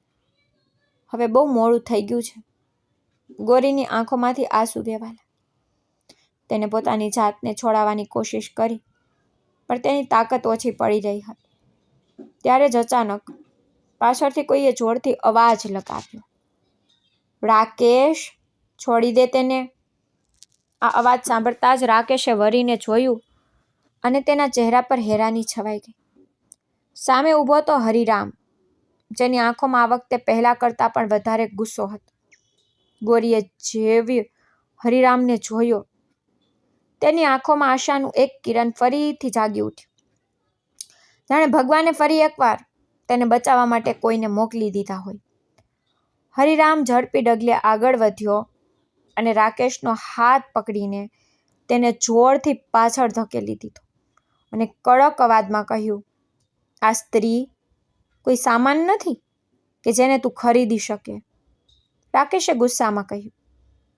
S1: હવે બહુ મોડું થઈ ગયું છે. ગોરીની આંખોમાંથી આંસુ વહેવા લાગ્યા. તેને પોતાની જાતને છોડાવવાની કોશિશ કરી, પણ તેની તાકાત ઓછી પડી રહી હતી. ત્યારે જ અચાનક પાછળથી કોઈએ જોરથી અવાજ લગાવ્યો, રાકેશ, છોડી દે તેને. આ અવાજ સાંભળતા જ રાકેશે વળીને જોયું અને તેના ચહેરા પર હેરાની છવાઈ ગઈ. સામે ઊભો તો હરિરામ, જેની આંખોમાં આ વખતે પહેલાં કરતાં પણ વધારે ગુસ્સો હતો. ગોરીએ જેવી હરિરામને જોયો, તેની આંખોમાં આશાનું એક કિરણ ફરીથી જાગી ઉઠ્યું, જાણે ભગવાને ફરી એકવાર તેને બચાવવા માટે કોઈને મોકલી દીધા હોય. હરિરામ ઝડપી ડગલે આગળ વધ્યો અને રાકેશનો હાથ પકડીને તેને જોરથી પાછળ ધકેલી દીધો અને કડક અવાજમાં કહ્યું, આ સ્ત્રી કોઈ સામાન નથી કે જેને તું ખરીદી શકે. રાકેશે ગુસ્સામાં કહ્યું,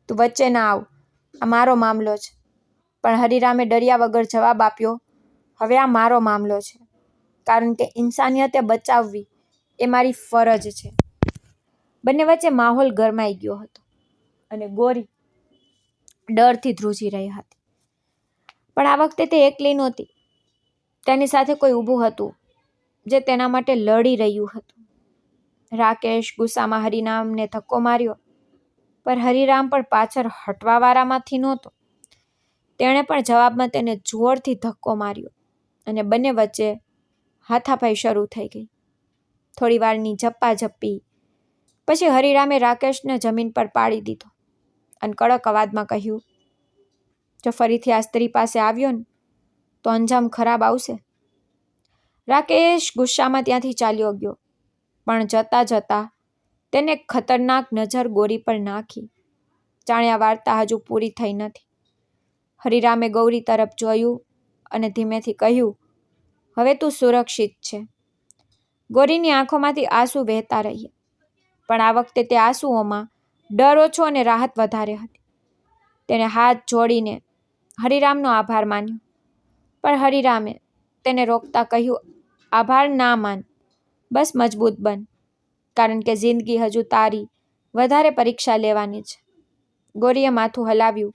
S1: તું વચ્ચે ના આવ, આ મારો મામલો છે. પણ હરિરામે ડર્યા વગર જવાબ આપ્યો, હવે આ મારો મામલો છે, કારણ કે ઇન્સાનિયતે બચાવવી એ મારી ફરજ છે. બંને વચ્ચે માહોલ ગરમાઈ ગયો હતો અને ગોરી ડરથી ધ્રુજી રહી હતી. પણ આ વખતે તે એકલી નહોતી. તેની સાથે કોઈ ઊભું હતું જે તેના માટે લડી રહ્યું હતું. રાકેશ ગુસ્સામાં હરિરામને ધક્કો માર્યો, પણ હરિરામ પણ પાછળ હટવાવાળામાંથી નહોતો. તેણે પણ જવાબમાં તેને જોરથી ધક્કો માર્યો અને બંને વચ્ચે હાથાપાઈ શરૂ થઈ ગઈ. થોડી વારની ઝપાઝપી પછી હરિરામે રાકેશને જમીન પર પાડી દીધો અને કડક અવાજમાં કહ્યું, જો ફરીથી આ સ્ત્રી પાસે આવ્યો ને તો અંજામ ખરાબ આવશે. રાકેશ ગુસ્સામાં ત્યાંથી ચાલ્યો ગયો, પણ જતા જતા તેને એક ખતરનાક નજર ગોરી પર નાખી, જાણે આ વાર્તા હજુ પૂરી થઈ નથી. હરિરામે ગૌરી તરફ જોયું અને ધીમેથી કહ્યું, હવે તું સુરક્ષિત છે. ગૌરીની આંખોમાંથી આંસુ વહેતા રહ્યા, પણ આ વખતે તે આંસુઓમાં ડર ઓછો અને રાહત વધારે હતી. તેણે હાથ જોડીને હરિરામનો આભાર માન્યો, પણ હરિરામે તેને રોકતા કહ્યું, આભાર ના માન, બસ મજબૂત બન, કારણ કે જિંદગી હજુ તારી વધારે પરીક્ષા લેવાની છે. ગૌરીએ માથું હલાવ્યું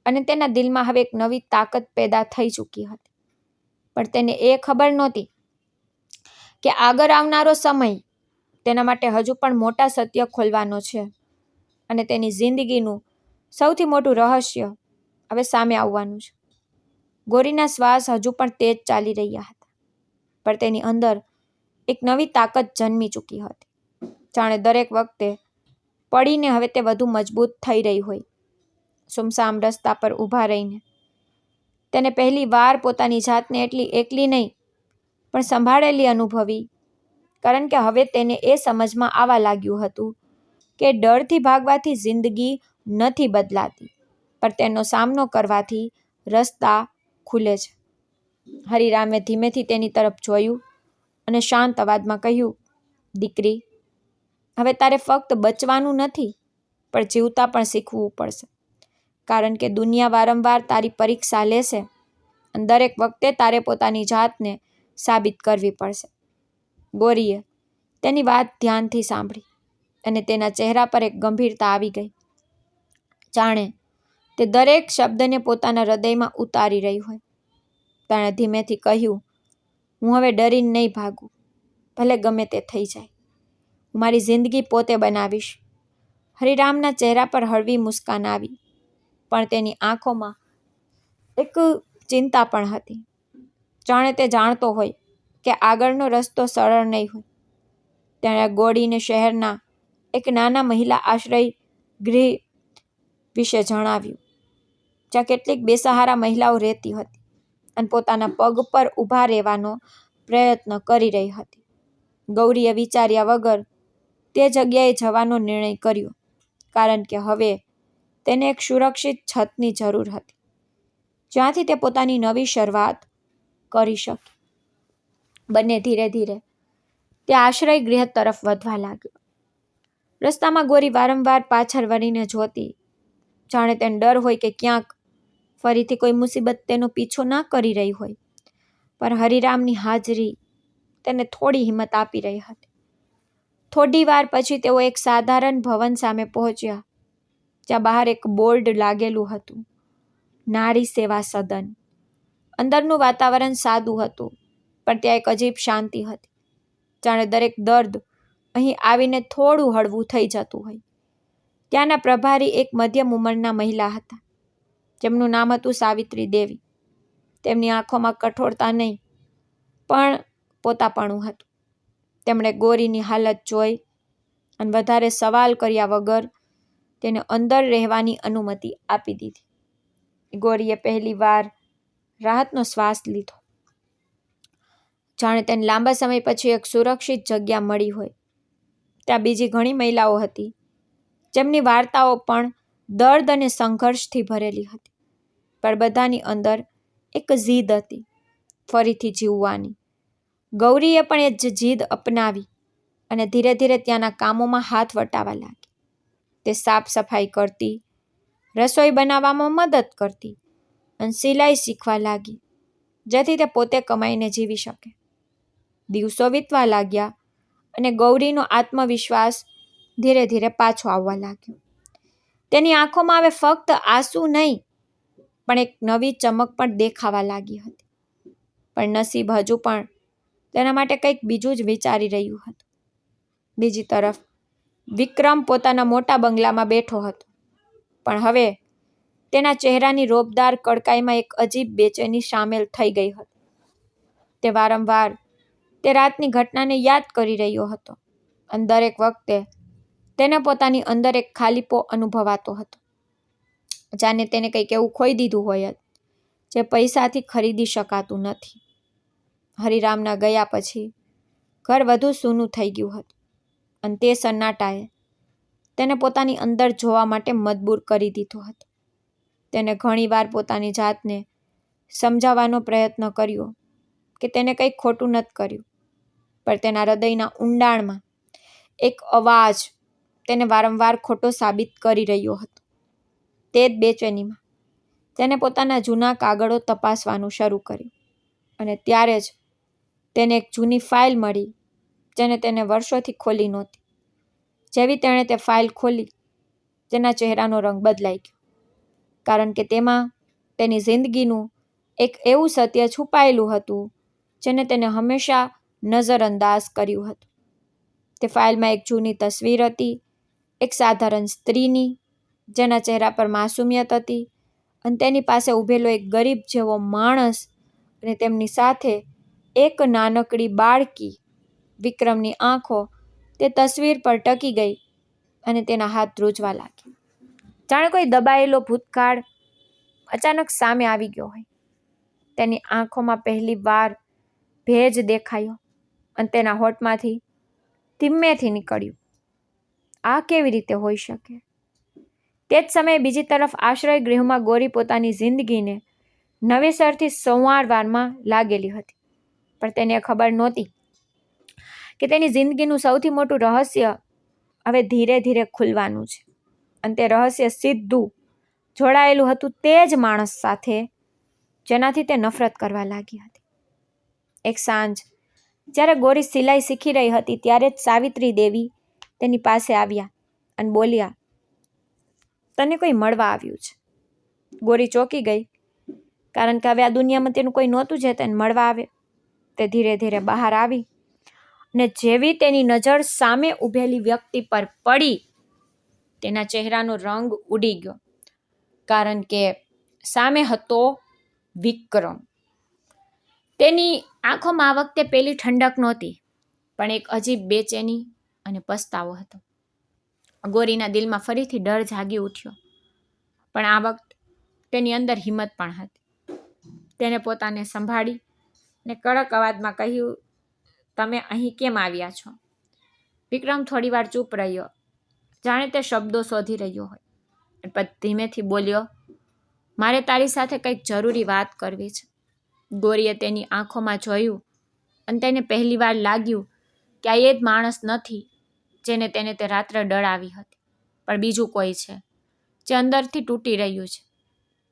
S1: અને તેના દિલમાં હવે એક નવી તાકાત પેદા થઈ ચૂકી હતી. પણ તેને એ ખબર નહોતી કે આગળ આવનારો સમય તેના માટે હજુ પણ મોટા સત્ય ખોલવાનો છે અને તેની જિંદગીનું સૌથી મોટું રહસ્ય હવે સામે આવવાનું છે. ગૌરીના શ્વાસ હજુ પણ તેજ ચાલી રહ્યા હતા, પણ તેની અંદર એક નવી તાકાત જન્મી ચૂકી હતી. જાણે દરેક વખતે પડીને હવે તે વધુ મજબૂત થઈ રહી હોય. સુમસામ રસ્તા પર ઊભા રહીને તેને પહેલી વાર પોતાની જાતને એટલી એકલી નહીં પણ સંભાળેલી અનુભવી, કારણ કે હવે તેને એ સમજમાં આવવા લાગ્યું હતું કે ડરથી ભાગવાથી જિંદગી નથી બદલાતી, પણ તેનો સામનો કરવાથી રસ્તા ખુલે છે. હરિરામે ધીમેથી તેની તરફ જોયું અને શાંત અવાજમાં કહ્યું, દીકરી, હવે તારે ફક્ત બચવાનું નથી પણ જીવતા પણ શીખવું પડશે, કારણ કે દુનિયા વારંવાર તારી પરીક્ષા લેશે અને દરેક વખતે તારે પોતાની જાતને સાબિત કરવી પડશે. ગૌરીએ તેની વાત ધ્યાનથી સાંભળી અને તેના ચહેરા પર એક ગંભીરતા આવી ગઈ, જાણે તે દરેક શબ્દને પોતાના હૃદયમાં ઉતારી રહી હોય. તેણે ધીમેથી કહ્યું, હું હવે ડરીને નહીં ભાગું, ભલે ગમે તે થઈ જાય. હું મારી જિંદગી પોતે બનાવીશ. હરિરામના ચહેરા પર હળવી મુસ્કાન આવી, પણ તેની આંખોમાં એક ચિંતા પણ હતી, જાણે તે જાણતો હોય કે આગળનો રસ્તો સરળ નહીં હોય. તેણે ગૌરીને શહેરના એક નાના મહિલા આશ્રય ગૃહ વિશે જણાવ્યું, જ્યાં કેટલીક બેસહારા મહિલાઓ રહેતી હતી અને પોતાના પગ પર ઊભા રહેવાનો પ્રયત્ન કરી રહી હતી. ગૌરીએ વિચાર્યા વગર તે જગ્યાએ જવાનો નિર્ણય કર્યો, કારણ કે હવે તેને એક સુરક્ષિત છતની જરૂર હતી, જ્યાંથી તે પોતાની નવી શરૂઆત કરી શકે. બંને ધીરે ધીરે તે આશ્રય ગૃહ તરફ વધવા લાગ્યો. રસ્તામાં ગૌરી વારંવાર પાછળ વળીને જોતી, જાણે તેને ડર હોય કે ક્યાંક ફરીથી કોઈ મુસીબત તેનો પીછો ના કરી રહી હોય. પણ હરિરામની હાજરી તેને થોડી હિંમત આપી રહી હતી. થોડી વાર પછી તેઓ એક સાધારણ ભવન સામે પહોંચ્યા, જ્યાં બહાર એક બોર્ડ લાગેલું હતું, નારી સેવા સદન. અંદરનું વાતાવરણ સાદું હતું, પણ ત્યાં એક અજીબ શાંતિ હતી, જાણે દરેક દર્દ અહીં આવીને થોડું હળવું થઈ જતું હોય. ત્યાંના પ્રભારી એક મધ્યમ ઉંમરના મહિલા હતા, જેમનું નામ હતું સાવિત્રી દેવી. તેમની આંખોમાં કઠોરતા નહીં પણ પોતાપણું હતું. તેમણે ગૌરીની હાલત જોઈ અને વધારે સવાલ કર્યા વગર તેને અંદર રહેવાની અનુમતિ આપી દીધી. ગૌરીએ પહેલી વાર રાહતનો શ્વાસ લીધો, જાણે તેને લાંબા સમય પછી એક સુરક્ષિત જગ્યા મળી હોય. ત્યાં બીજી ઘણી મહિલાઓ હતી, જેમની વાર્તાઓ પણ દર્દ અને સંઘર્ષથી ભરેલી હતી, પણ બધાની અંદર એક જીદ હતી, ફરીથી જીવવાની. ગૌરીએ પણ એ જ જીદ અપનાવી અને ધીરે ધીરે ત્યાંના કામોમાં હાથ વટાવવા લાગી. તે સાફ સફાઈ કરતી, રસોઈ બનાવવામાં મદદ કરતી અને સિલાઈ શીખવા લાગી, જેથી તે પોતે કમાઈને જીવી શકે. દિવસો વીતવા લાગ્યા અને ગૌરીનો આત્મવિશ્વાસ ધીરે ધીરે પાછો આવવા લાગ્યો. તેની આંખોમાં હવે ફક્ત આંસુ નહીં પણ એક નવી ચમક પણ દેખાવા લાગી હતી. પણ નસીબ હજુ પણ તેના માટે કંઈક બીજું જ વિચારી રહ્યું હતું. બીજી તરફ વિક્રમ પોતાના મોટા બંગલામાં બેઠો હતો, પણ હવે તેના ચહેરાની રોબદાર કડકાઈમાં એક અજીબ બેચેની સામેલ થઈ ગઈ હતી. તે વારંવાર તે રાતની ઘટનાને યાદ કરી રહ્યો હતો અને દરેક વખતે તેને પોતાની અંદર એક ખાલીપો અનુભવાતો હતો, જાણે તેને કંઈક એવું ખોઈ દીધું હોય જે પૈસાથી ખરીદી શકાતું નથી. હરિરામના ગયા પછી ઘર વધુ સૂનું થઈ ગયું હતું અને તે સન્નાટાએ તેને પોતાની અંદર જોવા માટે મજબૂર કરી દીધો હતો. તેને ઘણીવાર પોતાની જાતને સમજાવવાનો પ્રયત્ન કર્યો કે તેને કંઈ ખોટું નથી કર્યું, પણ તેના હૃદયના ઊંડાણમાં એક અવાજ તેને વારંવાર ખોટો સાબિત કરી રહ્યો હતો. તે જ બેચેનીમાં તેને પોતાના જૂના કાગળો તપાસવાનું શરૂ કર્યું અને ત્યારે જ તેને એક જૂની ફાઇલ મળી જેને તેને વર્ષોથી ખોલી નહોતી. જેવી તેણે તે ફાઇલ ખોલી, તેના ચહેરાનો રંગ બદલાઈ ગયો, કારણ કે તેમાં તેની જિંદગીનું એક એવું સત્ય છુપાયેલું હતું જેને તેને હંમેશા નજરઅંદાજ કર્યું હતું. તે ફાઇલમાં એક જૂની તસવીર હતી, એક સાધારણ સ્ત્રીની જેના ચહેરા પર માસુમિયત હતી, અને તેની પાસે ઊભેલો એક ગરીબ જેવો માણસ અને તેમની સાથે એક નાનકડી બાળકી. વિક્રમની આંખો તે તસવીર પર ટકી ગઈ અને તેના હાથ ધ્રુજવા લાગ્યા. જાણે કોઈ દબાયેલો ભૂતકાળ અચાનક સામે આવી ગયો હોય. તેની આંખોમાં પહેલી વાર ભેજ દેખાયો અને તેના હોઠમાંથી ધીમેથી નીકળ્યું, આ કેવી રીતે હોઈ શકે? તે જ સમયે બીજી તરફ આશ્રય ગૃહમાં ગૌરી પોતાની જિંદગીને નવેસરથી સંવારવામાં લાગેલી હતી, પણ તેને ખબર નહોતી કે તેની જિંદગીનું સૌથી મોટું રહસ્ય હવે ધીરે ધીરે ખુલવાનું છે. અને તે રહસ્ય સીધું જોડાયેલું હતું તે જ માણસ સાથે જેનાથી તે નફરત કરવા લાગી હતી. એક સાંજ જ્યારે ગૌરી સિલાઈ શીખી રહી હતી ત્યારે જ સાવિત્રી દેવી તેની પાસે આવ્યા અને બોલ્યા, તને કોઈ મળવા આવ્યું છે. ગૌરી ચોંકી ગઈ, કારણ કે હવે આ દુનિયામાં તેનું કોઈ નહોતું જે તેને મળવા આવે. તે ધીરે ધીરે બહાર આવી અને જેવી તેની નજર સામે ઊભેલી વ્યક્તિ પર પડી, તેના ચહેરાનો રંગ ઉડી ગયો, કારણ કે સામે હતો વિક્રમ. તેની આંખોમાં આ વખતે પેલી ઠંડક નહોતી, પણ એક અજીબ બેચેની અને પસ્તાવો હતો. ગૌરીના દિલમાં ફરીથી ડર જાગી ઉઠ્યો, પણ આ વખત તેની અંદર હિંમત પણ હતી. તેને પોતાને સંભાળી ને કડક અવાજમાં કહ્યું, તમે અહીં કેમ આવ્યા છો? વિક્રમ થોડીવાર ચૂપ રહ્યો, જાણે તે શબ્દો શોધી રહ્યો હોય. પછી ધીમેથી બોલ્યો, મારે તારી સાથે કંઈક જરૂરી વાત કરવી છે. ગૌરીએ તેની આંખોમાં જોયું અને તેને પહેલીવાર લાગ્યું કે આ એ જ માણસ નથી જેને તેને તે રાત્રે ડરાવી હતી, પણ બીજું કોઈ છે જે અંદરથી તૂટી રહ્યું છે.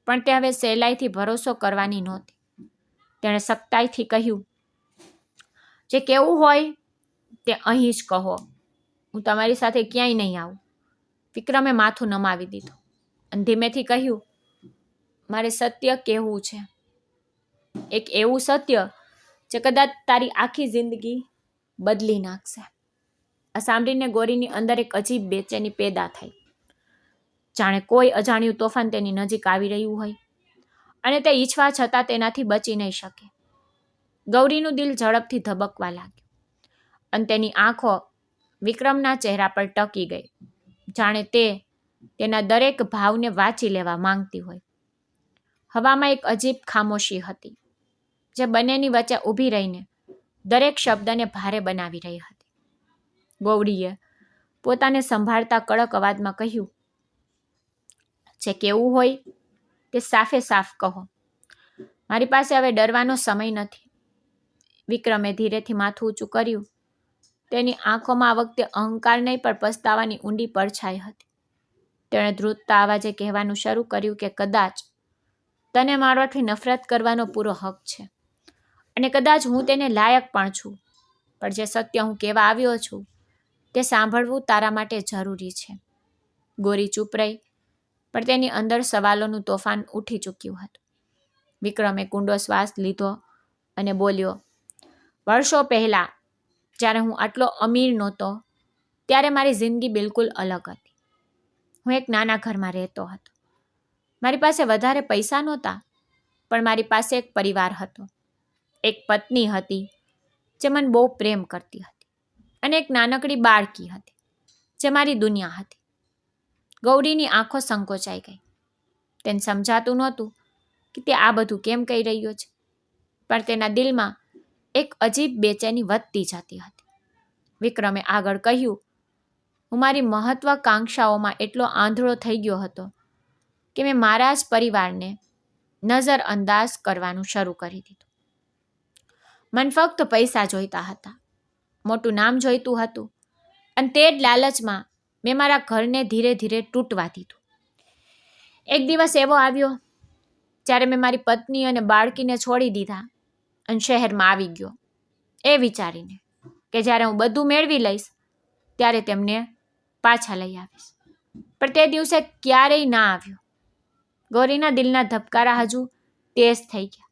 S1: પણ તે હવે સહેલાઈથી ભરોસો કરવાની નહોતી. તેણે સખ્તાઈથી કહ્યું, જે કેવું હોય તે અહીં જ કહો, હું તમારી સાથે ક્યાંય નહીં આવું. વિક્રમે માથું નમાવી દીધું અને ધીમેથી કહ્યું, મારે સત્ય કહેવું છે, એક એવું સત્ય જે કદાચ તારી આખી જિંદગી બદલી નાખશે. આ સાંભળીને ગૌરીની અંદર એક અજીબ બેચેની પેદા થઈ, જાણે કોઈ અજાણ્યું તોફાન તેની નજીક આવી રહ્યું હોય અને તે ઈચ્છવા છતાં તેનાથી બચી નહીં શકે. ગૌરીનું દિલ ઝડપથી ધબકવા લાગ્યું અને તેની આંખો વિક્રમના ચહેરા પર ટકી ગઈ, જાણે તે તેના દરેક ભાવને વાંચી લેવા માંગતી હોય. હવામાં એક અજીબ ખામોશી હતી જે બંનેની વચ્ચે ઊભી રહીને દરેક શબ્દને ભારે બનાવી રહી હતી. ગૌરીએ પોતાને સંભાળતા કડક અવાજમાં કહ્યું, જે કેવું હોય તે સાફે સાફ કહો, મારી પાસે હવે ડરવાનો સમય નથી. વિક્રમે ધીરેથી માથું ઊંચું કર્યું. તેની આંખોમાં આ વખતે અહંકાર નહીં પણ પસ્તાવાની ઊંડી પડછાઈ હતી. તેણે ધ્રુજતા અવાજે કહેવાનું શરૂ કર્યું કે કદાચ તને મારાથી નફરત કરવાનો પૂરો હક છે અને કદાચ હું તેને લાયક પણ છું, પણ જે સત્ય હું કહેવા આવ્યો છું તે સાંભળવું તારા માટે જરૂરી છે. ગૌરી ચૂપ રહી, પણ તેની અંદર સવાલોનું તોફાન ઉઠી ચૂક્યું હતું. વિક્રમે કુંડો શ્વાસ લીધો અને બોલ્યો, વર્ષો પહેલા જ્યારે હું આટલો અમીર નહોતો ત્યારે મારી જિંદગી બિલકુલ અલગ હતી. હું એક નાના ઘરમાં રહેતો હતો. મારી પાસે વધારે પૈસા નહોતા, પણ મારી પાસે એક પરિવાર હતો. એક પત્ની હતી જે મને બહુ પ્રેમ કરતી હતી અને એક નાનકડી બાળકી હતી જે મારી દુનિયા હતી. ગૌરીની આંખો સંકોચાઈ ગઈ. તેને સમજાતું નહોતું કે તે આ બધું કેમ કહી રહ્યો છે, પણ તેના દિલમાં એક અજીબ બેચેની વધતી જતી હતી. વિક્રમે આગળ કહ્યું, હું મારી મહત્વાકાંક્ષાઓમાં એટલો આંધળો થઈ ગયો હતો કે મેં મારા જ પરિવારને નજરઅંદાજ કરવાનું શરૂ કરી દીધું. મને ફક્ત પૈસા જોઈતા હતા, મોટું નામ જોઈતું હતું, અને તે જ લાલચમાં મેં મારા ઘરને ધીરે ધીરે તૂટવા દીધું. એક દિવસ એવો આવ્યો જ્યારે મેં મારી પત્ની અને બાળકીને છોડી દીધા અને શહેરમાં આવી ગયો, એ વિચારીને કે જ્યારે હું બધું મેળવી લઈશ ત્યારે તેમને પાછા લઈ આવીશ. પણ તે દિવસે ક્યારેય ના આવ્યો. ગૌરીના દિલના ધબકારા હજુ તેજ થઈ ગયા.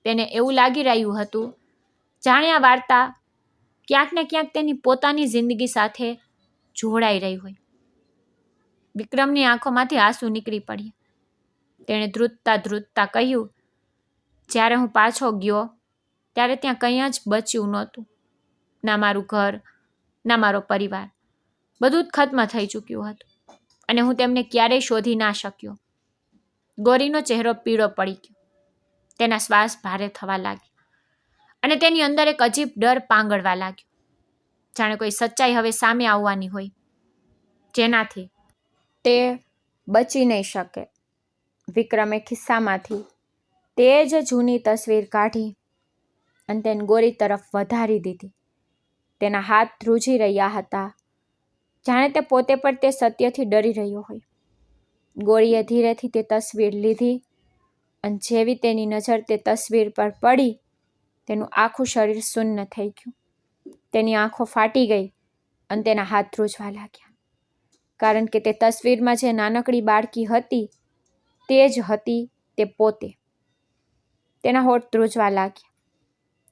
S1: તેને એવું લાગી રહ્યું હતું જાણે આ વાર્તા ક્યાંક ને ક્યાંક તેની પોતાની જિંદગી સાથે જોડાઈ રહી હોય. વિક્રમની આંખોમાંથી આંસુ નીકળી પડ્યા. તેણે ધ્રુજતા ધ્રુજતા કહ્યું, જ્યારે હું પાછો ગયો ત્યારે ત્યાં કંઈ જ બચ્યું નહોતું. ના મારું ઘર, ના મારો પરિવાર, બધું જ ખત્મ થઈ ચૂક્યું હતું અને હું તેમને ક્યારેય શોધી ના શક્યો. ગૌરીનો ચહેરો પીળો પડી ગયો. તેના શ્વાસ ભારે થવા લાગ્યા અને તેની અંદર એક અજીબ ડર પાંગળવા લાગ્યો, જાણે કોઈ સચ્ચાઈ હવે સામે આવવાની હોય જેનાથી તે બચી નહીં શકે. વિક્રમે ખિસ્સામાંથી તે જ જૂની તસવીર કાઢી અને તેને ગૌરી તરફ વધારી દીધી. તેના હાથ ધ્રુજી રહ્યા હતા, જાણે તે પોતે પણ તે સત્યથી ડરી રહ્યો હોય. ગૌરીએ ધીરેથી તે તસવીર લીધી અને જેવી તેની નજર તે તસવીર પર પડી, તેનું આખું શરીર શૂન્ય થઈ ગયું. તેની આંખો ફાટી ગઈ અને તેના હાથ ધ્રુજવા લાગ્યા, કારણ કે તે તસવીરમાં જે નાનકડી બાળકી હતી તે જ હતી તે પોતે. તેના હોઠ ધ્રુજવા લાગ્યા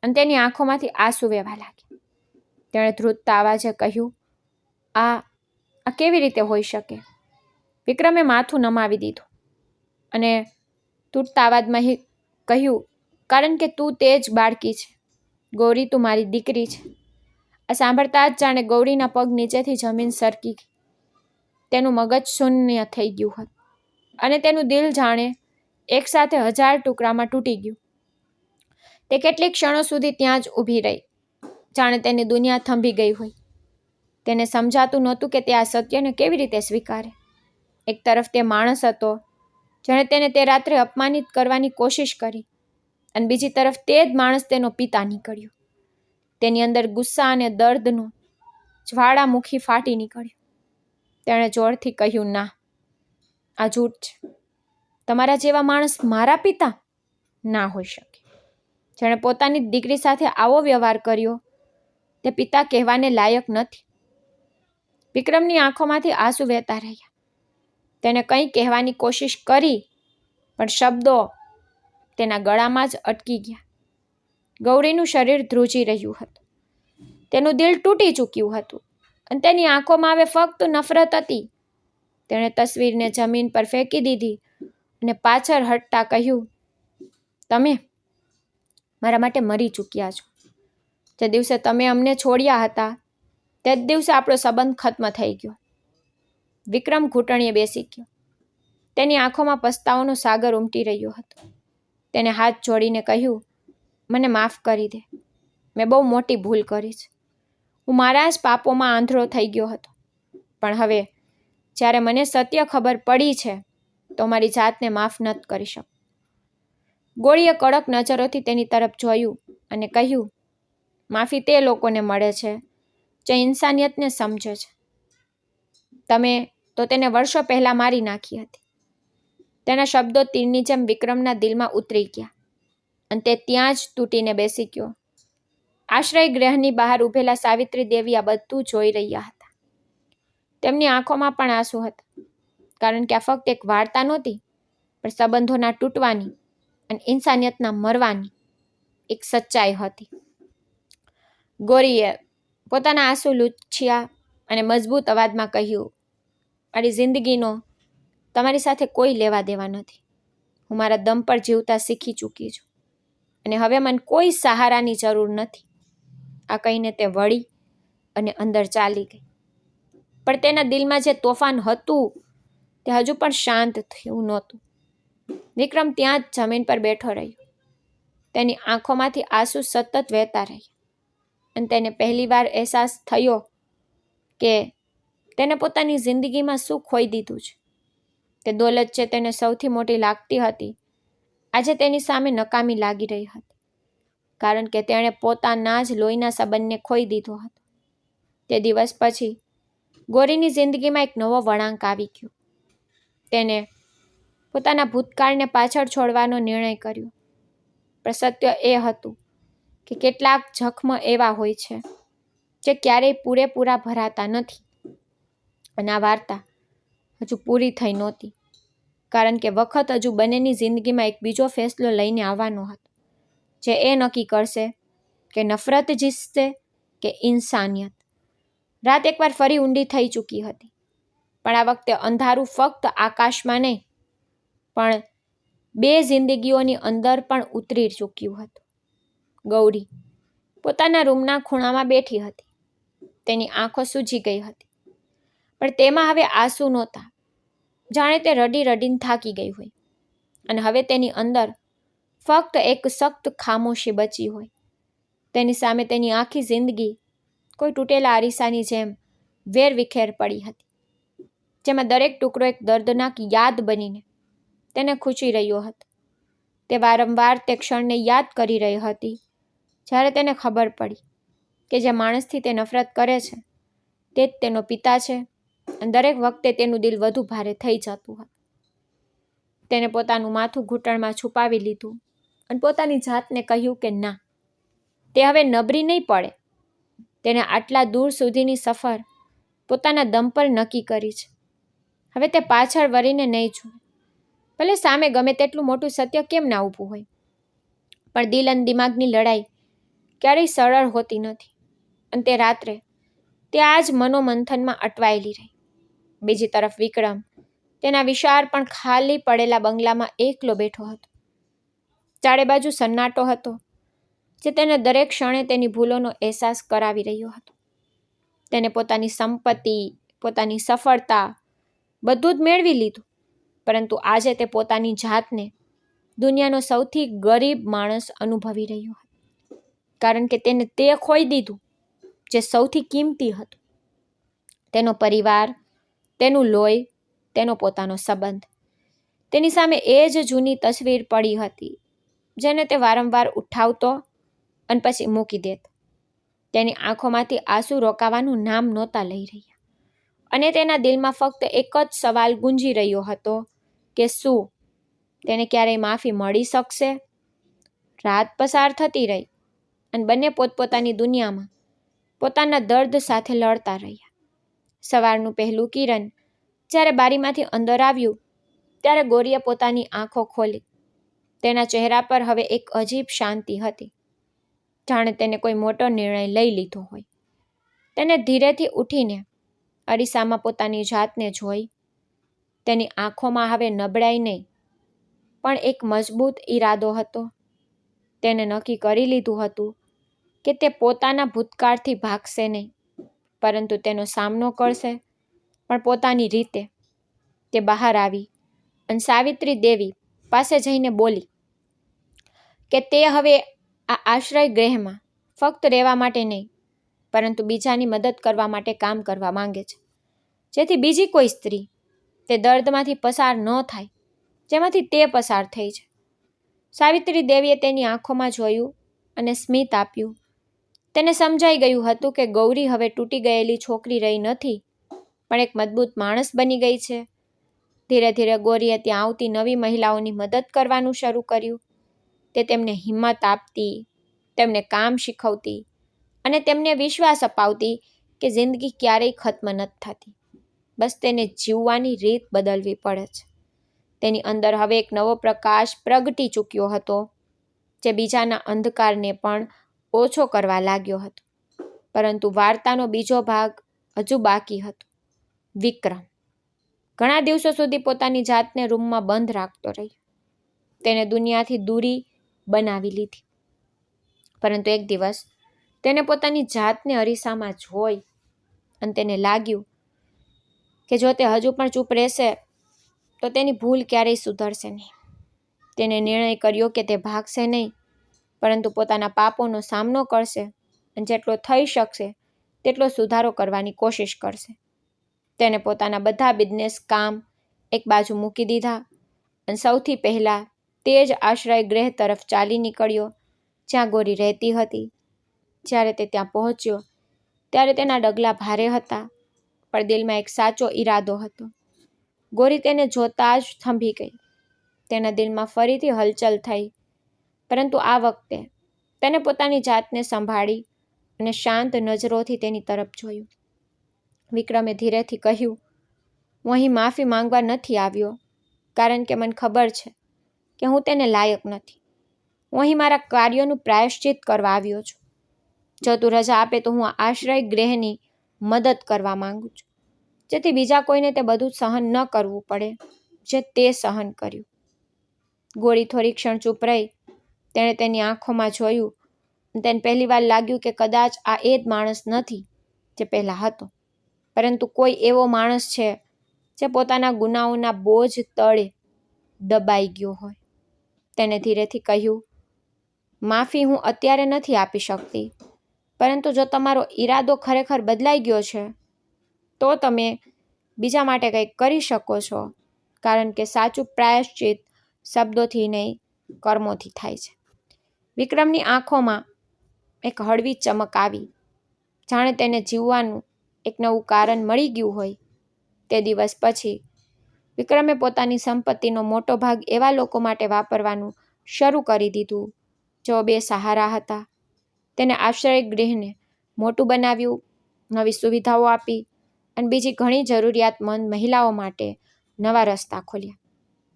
S1: અને તેની આંખોમાંથી આંસુ વહેવા લાગ્યા. તેણે ધ્રુજતા અવાજે કહ્યું, આ કેવી રીતે હોઈ શકે? વિક્રમે માથું નમાવી દીધું અને તૂટતા અવાજમાં કહ્યું, કારણ કે તું તે જ બાળકી છે. ગૌરી, તું મારી દીકરી છે. આ સાંભળતા જ જાણે ગૌરીના પગ નીચેથી જમીન સરકી ગઈ. તેનું મગજ શૂન્ય થઈ ગયું હતું અને તેનું દિલ જાણે એકસાથે 1000 ટુકડામાં તૂટી ગયું. તે કેટલીક ક્ષણો સુધી ત્યાં જ ઊભી રહી, જાણે તેની દુનિયા થંભી ગઈ હોય. તેને સમજાતું નહોતું કે તે આ સત્યને કેવી રીતે સ્વીકારે. એક તરફ તે માણસ હતો જેણે તેને તે રાત્રે અપમાનિત કરવાની કોશિશ કરી અને બીજી તરફ તે જ માણસ તેનો પિતા નીકળ્યો. તેની અંદર ગુસ્સા અને દર્દનો જ્વાળામુખી ફાટી નીકળ્યો. તેણે જોરથી કહ્યું, ના, આ જૂઠ છે. તમારા જેવા માણસ મારા પિતા ના હોઈ શકે. જેણે પોતાની દીકરી સાથે આવો વ્યવહાર કર્યો તે પિતા કહેવાને લાયક નથી. વિક્રમની આંખોમાંથી આંસુ વહેતા રહ્યા. તેને કંઈ કહેવાની કોશિશ કરી પણ શબ્દો તેના ગળામાં જ અટકી ગયા. ગૌરીનું શરીર ધ્રુજી રહ્યું હતું. તેનું દિલ તૂટી ચૂક્યું હતું અને તેની આંખોમાં હવે ફક્ત નફરત હતી. તેણે તસવીરને જમીન પર ફેંકી દીધી અને પાછળ હટતા કહ્યું, તમે મારા માટે મરી ચૂક્યા છો. જે દિવસે તમે અમને છોડ્યા હતા તે જ દિવસે આપણો સંબંધ ખત્મ થઈ ગયો. વિક્રમ ઘૂંટણીએ બેસી ગયો. તેની આંખોમાં પસ્તાવાનો સાગર ઉમટી રહ્યો હતો. તેને હાથ જોડીને કહ્યું, મને માફ કરી દે. મેં બહુ મોટી ભૂલ કરી છે. હું મારા જ પાપોમાં આંધળો થઈ ગયો હતો. પણ હવે જ્યારે મને સત્ય ખબર પડી છે તો મારી જાતને માફ નથી કરી શકું. ગોળીએ કડક નજરોથી તેની તરફ જોયું અને કહ્યું, માફી તે લોકોને મળે છે જે ઇન્સાનિયતને સમજે છે. તમે તો તેને વર્ષો પહેલાં મારી નાખી હતી. તેના શબ્દો તીરની જેમ વિક્રમના દિલમાં ઉતરી ગયા અને તે ત્યાં જ તૂટીને બેસી ગયો. આશ્રય ગૃહની બહાર ઊભેલા સાવિત્રી દેવી આ બધું જોઈ રહ્યા હતા. તેમની આંખોમાં પણ આંસુ હતા, કારણ કે આ ફક્ત એક વાર્તા નહોતી, પણ સંબંધોના તૂટવાની અને ઇન્સાનિયતના મરવાની એક સચ્ચાઈ હતી. ગૌરીએ પોતાના આંસુ લૂછ્યા અને મજબૂત અવાજમાં કહ્યું, મારી જિંદગીનો તમારી સાથે કોઈ લેવા દેવા નથી. હું મારા દમ પર જીવતા શીખી ચૂકી છું અને હવે મને કોઈ સહારાની જરૂર નથી. આ કહીને તે વળી અને અંદર ચાલી ગઈ. પણ તેના દિલમાં જે તોફાન હતું તે હજુ પણ શાંત થયું નહોતું. વિક્રમ ત્યાં જ જમીન પર બેઠો રહ્યો. તેની આંખોમાંથી આંસુ સતત વહેતા રહ્યા અને તેને પહેલીવાર અહેસાસ થયો કે તેને પોતાની જિંદગીમાં શું ખોઈ દીધું છે. તે દોલત જે તેને સૌથી મોટી લાગતી હતી આજે તેની સામે નકામી લાગી રહી હતી, કારણ કે તેણે પોતાના જ લોહીના સંબંધને ખોઈ દીધો હતો. તે દિવસ પછી ગૌરીની જિંદગીમાં એક નવો વળાંક આવી ગયો. તેને પોતાના ભૂતકાળને પાછળ છોડવાનો નિર્ણય કર્યો. પણ સત્ય એ હતું કે કેટલાક જખ્મ એવા હોય છે જે ક્યારેય પૂરેપૂરા ભરાતા નથી. અને આ વાર્તા હજુ પૂરી થઈ નહોતી, કારણ કે વખત હજુ બંનેની જિંદગીમાં એક બીજો ફેસલો લઈને આવવાનો હતો, જે એ નક્કી કરશે કે નફરત જીતશે કે ઇન્સાનિયત. રાત એકવાર ફરી ઊંડી થઈ ચૂકી હતી, પણ આ વખતે અંધારું ફક્ત આકાશમાં નહીં પણ બે જિંદગીઓની અંદર પણ ઉતરી ચૂક્યું હતું. ગૌરી પોતાના રૂમના ખૂણામાં બેઠી હતી. તેની આંખો સૂજી ગઈ હતી, પણ તેમાં હવે આંસુ નહોતા. જાણે તે રડી રડીને થાકી ગઈ હોય અને હવે તેની અંદર ફક્ત એક સખ્ત ખામોશી બચી હોય. તેની સામે તેની આખી જિંદગી કોઈ તૂટેલા અરીસાની જેમ વેરવિખેર પડી હતી, જેમાં દરેક ટુકડો એક દર્દનાક યાદ બનીને તેને ખૂંચી રહ્યો હતો. તે વારંવાર તે ક્ષણને યાદ કરી રહી હતી જ્યારે તેને ખબર પડી કે જે માણસથી તે નફરત કરે છે તે જ તેનો પિતા છે, અને દરેક વખતે તેનું દિલ વધુ ભારે થઈ જતું હતું. તેને પોતાનું માથું ઘૂંટણમાં છુપાવી લીધું અને પોતાની જાતને કહ્યું કે ના, તે હવે નબળી નહીં પડે. તેને આટલા દૂર સુધીની સફર પોતાના દમ પર નક્કી કરી છે. હવે તે પાછળ વળીને નહીં જુએ. ભલે સામે ગમે તેટલું મોટું સત્ય કેમ ના ઊભું હોય, પણ દિલ અને દિમાગની લડાઈ ક્યારેય સરળ હોતી નથી. અને તે રાત્રે તે આ જ મનોમંથનમાં અટવાયેલી રહી. બીજી તરફ વિક્રમ તેના વિશાળ પણ ખાલી પડેલા બંગલામાં એકલો બેઠો હતો. ચારે બાજુ સન્નાટો હતો, જે તેને દરેક ક્ષણે તેની ભૂલોનો અહેસાસ કરાવી રહ્યો હતો. તેને પોતાની સંપત્તિ, પોતાની સફળતા બધું જ મેળવી લીધું, પરંતુ આજે તે પોતાની જાતને દુનિયાનો સૌથી ગરીબ માણસ અનુભવી રહ્યો હતો, કારણ કે તેને તે ખોઈ દીધું જે સૌથી કિંમતી હતું. તેનો પરિવાર, તેનું લોહી, તેનો પોતાનો સંબંધ. તેની સામે એ જ જૂની તસવીર પડી હતી, જેને તે વારંવાર ઉઠાવતો અને પછી મૂકી દેતો. તેની આંખોમાંથી આંસુ રોકાવાનું નામ નહોતા લઈ રહ્યા, અને તેના દિલમાં ફક્ત એક જ સવાલ ગુંજી રહ્યો હતો કે શું તેને ક્યારેય માફી મળી શકશે? રાત પસાર થતી રહી અને બંને પોતપોતાની દુનિયામાં પોતાના દર્દ સાથે લડતા રહ્યા. સવારનું પહેલું કિરણ જ્યારે બારીમાંથી અંદર આવ્યું ત્યારે ગૌરીએ પોતાની આંખો ખોલી. તેના ચહેરા પર હવે એક અજીબ શાંતિ હતી, જાણે તેને કોઈ મોટો નિર્ણય લઈ લીધો હોય. તેને ધીરેથી ઉઠીને અરીસામાં પોતાની જાતને જોઈ. તેની આંખોમાં હવે નબળાઈ નહીં પણ એક મજબૂત ઈરાદો હતો. તેને નક્કી કરી લીધું હતું કે તે પોતાના ભૂતકાળથી ભાગશે નહીં, પરંતુ તેનો સામનો કરશે, પણ પોતાની રીતે. તે બહાર આવી અને સાવિત્રી દેવી પાસે જઈને બોલી કે તે હવે આ આશ્રય ગૃહમાં ફક્ત રહેવા માટે નહીં, પરંતુ બીજાની મદદ કરવા માટે કામ કરવા માંગે છે, જેથી બીજી કોઈ સ્ત્રી તે દર્દમાંથી પસાર ન થાય જેમાંથી તે પસાર થઈ છે. સાવિત્રી દેવીએ તેની આંખોમાં જોયું અને સ્મિત આપ્યું. તેને સમજાઈ ગયું હતું કે ગૌરી હવે તૂટી ગયેલી છોકરી રહી નથી, પણ એક મજબૂત માણસ બની ગઈ છે. ધીરે ધીરે ગૌરીએ ત્યાં આવતી નવી મહિલાઓની મદદ કરવાનું શરૂ કર્યું. તે તેમને હિંમત આપતી, તેમને કામ શીખવતી અને તેમને વિશ્વાસ અપાવતી કે જિંદગી ક્યારેય ખત્મ નથી થતી, બસ તેને જીવવાની રીત બદલવી પડે છે. તેની અંદર હવે એક નવો પ્રકાશ પ્રગટી ચૂક્યો હતો, જે બીજાના અંધકારને પણ ઓછો કરવા લાગ્યો હતો. પરંતુ વાર્તાનો બીજો ભાગ હજુ બાકી હતો. વિક્રમ ઘણા દિવસો સુધી પોતાની જાતને રૂમમાં બંધ રાખતો રહ્યો. તેને દુનિયાથી દૂરી બનાવી લીધી. પરંતુ એક દિવસ તેને પોતાની જાતને અરીસામાં જોઈ અને તેને લાગ્યું કે જો તે હજુ પણ ચૂપ રહેશે તો તેની ભૂલ ક્યારેય સુધરશે નહીં. તેને નિર્ણય કર્યો કે તે ભાગશે નહીં, પરંતુ પોતાના પાપોનો સામનો કરશે અને જેટલો થઈ શકશે તેટલો સુધારો કરવાની કોશિશ કરશે. તેને પોતાના બધા બિઝનેસ કામ એક બાજુ મૂકી દીધા અને સૌથી પહેલાં તે જ આશ્રય ગૃહ તરફ ચાલી નીકળ્યો જ્યાં ગોરી રહેતી હતી. જ્યારે તે ત્યાં પહોંચ્યો ત્યારે તેના ડગલા ભારે હતા, પણ દિલમાં એક સાચો ઈરાદો હતો. ગોરી તેને જોતાં જ થંભી ગઈ. તેના દિલમાં ફરીથી હલચલ થઈ, પરંતુ આ વખતે તેને પોતાની જાતને સંભાળી અને શાંત નજરોથી તેની તરફ જોયું. વિક્રમે ધીરેથી કહ્યું, હું અહીં માફી માંગવા નથી આવ્યો, કારણ કે મને ખબર છે કે હું તેને લાયક નથી. હું અહીં મારા કાર્યોનું પ્રાયશ્ચિત કરવા આવ્યો છું. જો તું રજા આપે તો હું આશ્રય ગૃહની મદદ કરવા માંગુ છું, જેથી બીજા કોઈને તે બધું સહન ન કરવું પડે જે તે સહન કર્યું. ગોરી થોડી ક્ષણ ચૂપ રહી. તેણે તેની આંખોમાં જોયું. તેને પહેલીવાર લાગ્યું કે કદાચ આ એ જ માણસ નથી જે પહેલાં હતો, પરંતુ કોઈ એવો માણસ છે જે પોતાના ગુનાઓના બોજ તળે દબાઈ ગયો હોય. તેને ધીરેથી કહ્યું, માફી હું અત્યારે નથી આપી શકતી, પરંતુ જો તમારો ઈરાદો ખરેખર બદલાઈ ગયો છે તો તમે બીજા માટે કંઈક કરી શકો છો, કારણ કે સાચું પ્રાયશ્ચિત શબ્દોથી નહીં, કર્મોથી થાય છે. વિક્રમની આંખોમાં એક હળવી ચમક આવી, જાણે તેને જીવવાનું એક નવું કારણ મળી ગયું હોય. તે દિવસ પછી વિક્રમે પોતાની સંપત્તિનો મોટો ભાગ એવા લોકો માટે વાપરવાનું શરૂ કરી દીધું જેઓ બેસહારા હતા. તેને આશ્રય ગૃહને મોટું બનાવ્યું, નવી સુવિધાઓ આપી અને બીજી ઘણી જરૂરિયાતમંદ મહિલાઓ માટે નવા રસ્તા ખોલ્યા.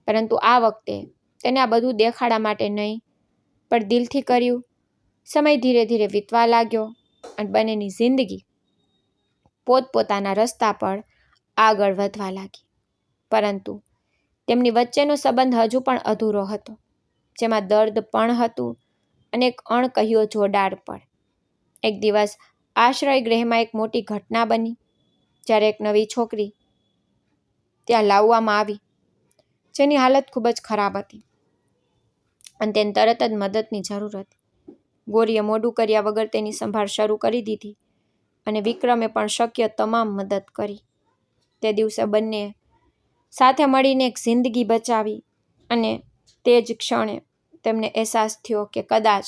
S1: પરંતુ આ વખતે તેને આ બધું દેખાડા માટે નહીં, પણ દિલથી કર્યું. સમય ધીરે ધીરે વીતવા લાગ્યો અને બંનેની જિંદગી પોતપોતાના રસ્તા પર આગળ વધવા લાગી. પરંતુ તેમની વચ્ચેનો સંબંધ હજુ પણ અધૂરો હતો, જેમાં દર્દ પણ હતું અને એક અણકહ્યો જોડાણ પણ. એક દિવસ આશ્રય ગૃહમાં એક મોટી ઘટના બની, જ્યારે એક નવી છોકરી ત્યાં લાવવામાં આવી, જેની હાલત ખૂબ જ ખરાબ હતી અને તેને તરત જ મદદની જરૂર હતી. ગોરીએ મોડું કર્યા વગર તેની સંભાળ શરૂ કરી દીધી અને વિક્રમે પણ શક્ય તમામ મદદ કરી. તે દિવસે બંને સાથે મળીને એક જિંદગી બચાવી અને તે જ ક્ષણે તેમને અહેસાસ થયો કે કદાચ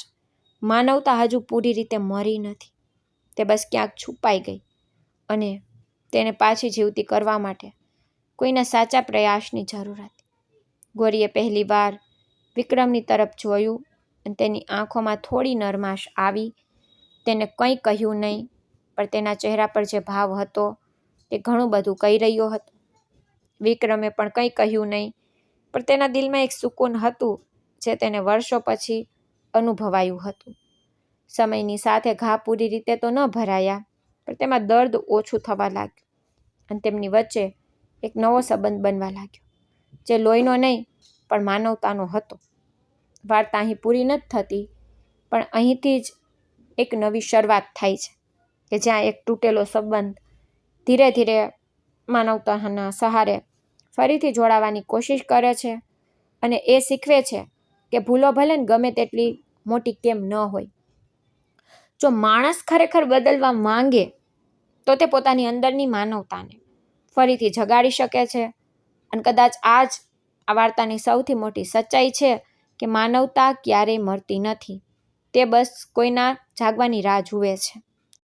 S1: માનવતા હજુ પૂરી રીતે મરી નથી. તે બસ ક્યાંક છુપાઈ ગઈ અને તેને પાછી જીવતી કરવા માટે કોઈના સાચા પ્રયાસની જરૂર હતી. ગોરીએ પહેલીવાર વિક્રમની તરફ જોયું અને તેની આંખોમાં થોડી નરમાશ આવી. તેને કંઈ કહ્યું નહીં, પણ તેના ચહેરા પર જે ભાવ હતો તે ઘણું બધું કહી રહ્યો હતો. વિક્રમે પણ કંઈ કહ્યું નહીં, પણ તેના દિલમાં એક સુકૂન હતું જે તેને વર્ષો પછી અનુભવાયું હતું. સમયની સાથે ઘા પૂરી રીતે તો ન ભરાયા, પણ તેમાં દર્દ ઓછું થવા લાગ્યું અને તેમની વચ્ચે એક નવો સંબંધ બનવા લાગ્યો, જે લોહીનો નહીં પણ માનવતાનો હતો. વાર્તા અહીં પૂરી નથી થતી, પણ અહીંથી જ એક નવી શરૂઆત થાય છે કે જ્યાં એક તૂટેલો સંબંધ ધીરે ધીરે માનવતાના સહારે ફરીથી જોડાવાની કોશિશ કરે છે અને એ શીખવે છે કે ભૂલો ભલે ને ગમે તેટલી મોટી કેમ ન હોય, જો માણસ ખરેખર બદલવા માંગે તો તે પોતાની અંદરની માનવતાને ફરીથી જગાડી શકે છે. અને કદાચ આ વાર્તાની સૌથી મોટી સચ્ચાઈ છે કે માનવતા ક્યારેય મરતી નથી, તે બસ કોઈના જાગવાની રાહ જુએ છે.